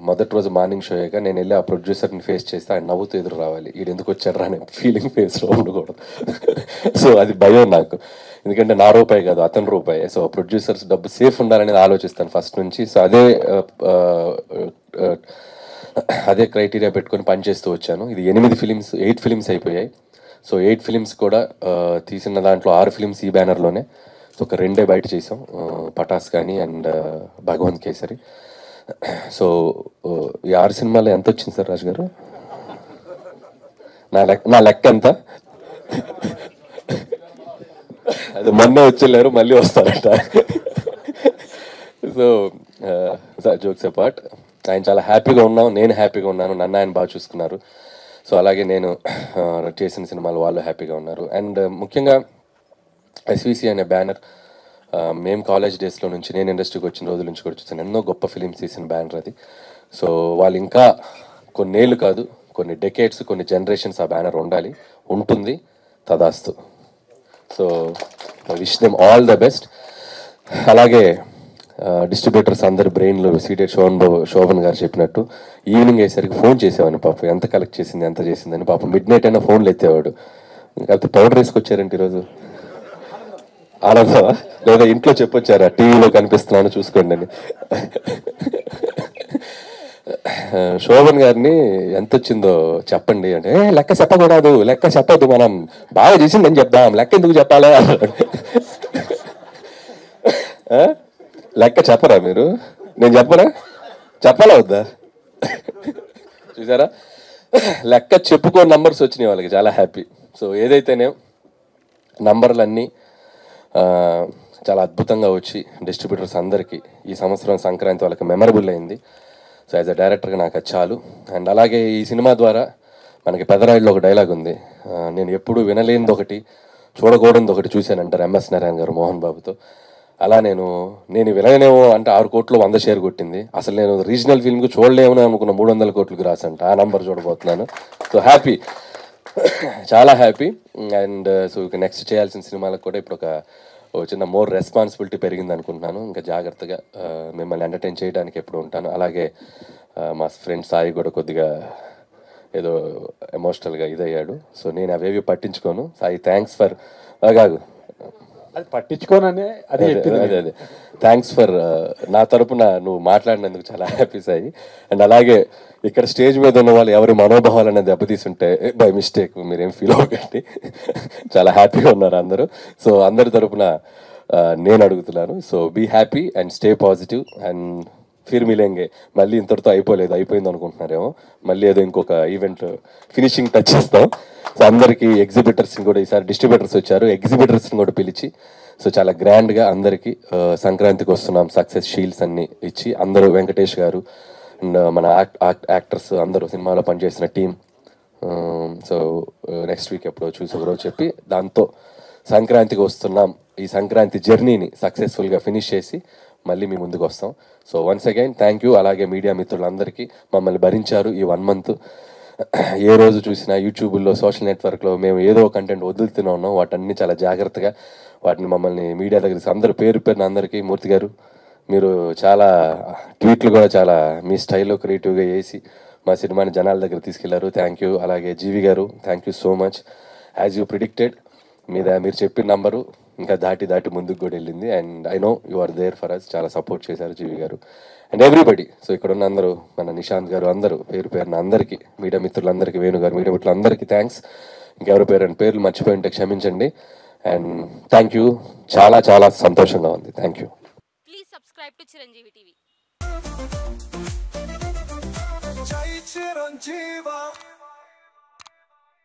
మొదటి రోజు మార్నింగ్ షో అయ్యాక నేను వెళ్ళి ఆ ప్రొడ్యూసర్ని ఫేస్ చేస్తే ఆయన నవ్వుతూ ఎదురు రావాలి, వీడు ఎందుకు వచ్చారా అనే ఫీలింగ్ ఫేస్లో ఉండకూడదు. సో అది భయం నాకు, ఎందుకంటే నా రూపాయి కాదు అతని రూపాయి. సో ప్రొడ్యూసర్స్ డబ్బు సేఫ్ ఉండాలనేది ఆలోచిస్తాను ఫస్ట్ నుంచి. సో అదే క్రైటీరియా పెట్టుకొని పనిచేస్తూ వచ్చాను. ఇది 8 ఫిలిమ్స్ అయిపోయాయి. సో 8 ఫిలిమ్స్ కూడా తీసిన దాంట్లో 6 ఫిలిమ్స్ ఈ బ్యానర్లోనే. సో ఒక 2 బయట చేసాం, పటాస్ కానీ అండ్ భగవంత్ కేసరి. సో ఈ 6 సినిమాలు ఎంత వచ్చింది సార్ రాజు గారు? నా లెక్క ఎంత? అది మొన్నే వచ్చేళ్ళారు, మళ్ళీ వస్తారట. సో జోక్స్ అపార్ట్, ఆయన చాలా హ్యాపీగా ఉన్నాం, నేను హ్యాపీగా ఉన్నాను, నన్ను ఆయన బాగా చూసుకున్నారు. సో అలాగే నేను చేసిన సినిమాలు వాళ్ళు హ్యాపీగా ఉన్నారు. అండ్ ముఖ్యంగా ఎస్విసి అనే బ్యానర్ మేము కాలేజ్ డేస్లో నుంచి, నేను ఇండస్ట్రీకి వచ్చిన రోజుల నుంచి కూడా చూసాను, ఎన్నో గొప్ప ఫిలిమ్స్ తీసిన బ్యానర్ అది. సో వాళ్ళు ఇంకా కొన్నేళ్ళు కాదు, కొన్ని డెకేడ్స్, కొన్ని జనరేషన్స్ ఆ బ్యానర్ ఉండాలి, ఉంటుంది, తదాస్తు. So wish them all the best. అలాగే డిస్ట్రిబ్యూటర్స్ అందరి బ్రెయిన్లో సీటెడ్ శోభన్ గారు చెప్పినట్టు ఈవినింగ్ అయ్యేసరికి ఫోన్ చేసేవాడిని, పాపం ఎంత కలెక్ట్ చేసింది, ఎంత చేసిందని. పాపం మిడ్-నైట్ అయినా ఫోన్లు ఎత్తేవాడు. కాకపోతే పౌడర్ వేసుకొచ్చారంటే ఈరోజు ఆనందమా, లేదా ఇంట్లో చెప్పొచ్చారా టీవీలో కనిపిస్తున్నాను చూసుకోండి అని. శోభన్ గారిని ఎంత వచ్చిందో చెప్పండి అంటే, లెక్క చెప్పకూడదు, లెక్క చెప్పద్దు, మనం బాగా చేసిందని చెప్దాం, లెక్క ఎందుకు చెప్పాలా? లెక్క చెప్పరా మీరు? నేను చెప్పరా? చెప్పాలా వద్దా? చూసారా, లెక్క చెప్పుకో నంబర్స్ వచ్చినాయి వాళ్ళకి, చాలా హ్యాపీ. సో ఏదైతేనే నంబర్లన్నీ చాలా అద్భుతంగా వచ్చి డిస్ట్రిబ్యూటర్స్ అందరికీ ఈ సంవత్సరం సంక్రాంతి వాళ్ళకి మెమరబుల్ అయింది. సో యాజ్ అ డైరెక్టర్గా నాకు అది చాలు. అండ్ అలాగే ఈ సినిమా ద్వారా మనకి పెదరాయిలో ఒక డైలాగ్ ఉంది, నేను ఎప్పుడు వినలేనిది ఒకటి, చూడకూడనిది ఒకటి చూశానంటారు ఎంఎస్ నారాయణ గారు మోహన్ బాబుతో. అలా నేను వినలేనేమో అంటే 6 కోట్లు 100 షేర్ కొట్టింది. అసలు నేను రీజనల్ ఫిల్మ్కి చూడలేమని అనుకున్న 300 కోట్లకు రాసంట. ఆ నంబర్ చూడబోతున్నాను. సో హ్యాపీ, చాలా హ్యాపీ. అండ్ సో ఇక నెక్స్ట్ చేయాల్సిన సినిమాలకు కూడా ఇప్పుడు ఒక చిన్న మోర్ రెస్పాన్సిబిలిటీ పెరిగింది అనుకుంటున్నాను. ఇంకా జాగ్రత్తగా మిమ్మల్ని ఎంటర్టైన్ చేయడానికి ఎప్పుడు ఉంటాను. అలాగే మా ఫ్రెండ్ సాయి కూడా కొద్దిగా ఏదో ఎమోషనల్గా ఇదయ్యాడు. సో నేను అవేవి పట్టించుకోను. సాయి థ్యాంక్స్ ఫర్ కాదు అది పట్టించుకోననే అదే అదే థ్యాంక్స్ ఫర్ నా తరపున నువ్వు మాట్లాడినందుకు చాలా హ్యాపీ సాయి. అండ్ అలాగే ఇక్కడ స్టేజ్ మీద ఉన్న వాళ్ళు ఎవరి మనోభావాలనే దెబ్బతీసుంటే బై మిస్టేక్ మీరేం ఫీల్ అవ్వకండి. చాలా హ్యాపీగా ఉన్నారు అందరూ. సో అందరి తరపున నేను అడుగుతున్నాను. So be happy and stay positive and ఫిర్ మిలేంగే. మళ్ళీ ఇంతటితో అయిపోయింది అనుకుంటున్నారేమో. మళ్ళీ ఏదో ఇంకొక ఈవెంట్ ఫినిషింగ్ టచ్ చేస్తాం. సో అందరికీ ఎగ్జిబిటర్స్ని కూడా ఈసారి డిస్ట్రిబ్యూటర్స్ వచ్చారు, ఎగ్జిబిటర్స్ని కూడా పిలిచి సో చాలా గ్రాండ్గా అందరికీ సంక్రాంతికి వస్తున్నాం సక్సెస్ షీల్డ్స్ అన్ని ఇచ్చి అందరూ వెంకటేష్ గారు అండ్ మన యాక్టర్స్ అందరూ సినిమాలో పనిచేసిన టీం సో నెక్స్ట్ వీక్ ఎప్పుడో చూసి ఒకరోజు చెప్పి దాంతో సంక్రాంతికి వస్తున్నాం ఈ సంక్రాంతి జర్నీని సక్సెస్ఫుల్గా ఫినిష్ చేసి మళ్ళీ మీ ముందుకు వస్తాం. So once again thank you. అలాగే మీడియా మిత్రులందరికీ మమ్మల్ని భరించారు ఈ 1 month. ఏ రోజు చూసినా యూట్యూబ్లో సోషల్ నెట్వర్క్లో మేము ఏదో కంటెంట్ వదులుతూనే ఉన్నాం. వాటన్ని చాలా జాగ్రత్తగా వాటిని మమ్మల్ని మీడియా దగ్గర అందరూ పేరున అందరికీ మూర్తి గారు మీరు చాలా ట్వీట్లు కూడా చాలా మీ స్టైల్లో క్రియేటివ్గా చేసి మా సినిమాని జనాల దగ్గర తీసుకెళ్లారు. Thank you. అలాగే జీవి గారు thank you so much. As you predicted మీరు చెప్పిన నంబరు ఇంకా దాటి ముందుకు కూడా వెళ్ళింది. And I know you are there for us. చాలా సపోర్ట్ చేశారు జీవి గారు అండ్ ఎవ్రీబడి. సో ఇక్కడ ఉన్న అందరూ మన నిశాంత్ గారు అందరూ పేరున అందరికీ మీడియా మిత్రులందరికీ వేణు గారు మీడియా మిత్రులందరికీ థ్యాంక్స్. ఇంకెవరి పేర్లు మర్చిపోయి ఉంటే క్షమించండి. And thank you. చాలా చాలా సంతోషంగా ఉంది. Thank you. Please subscribe to Chiranjeevi TV. జై చిరంజీవ.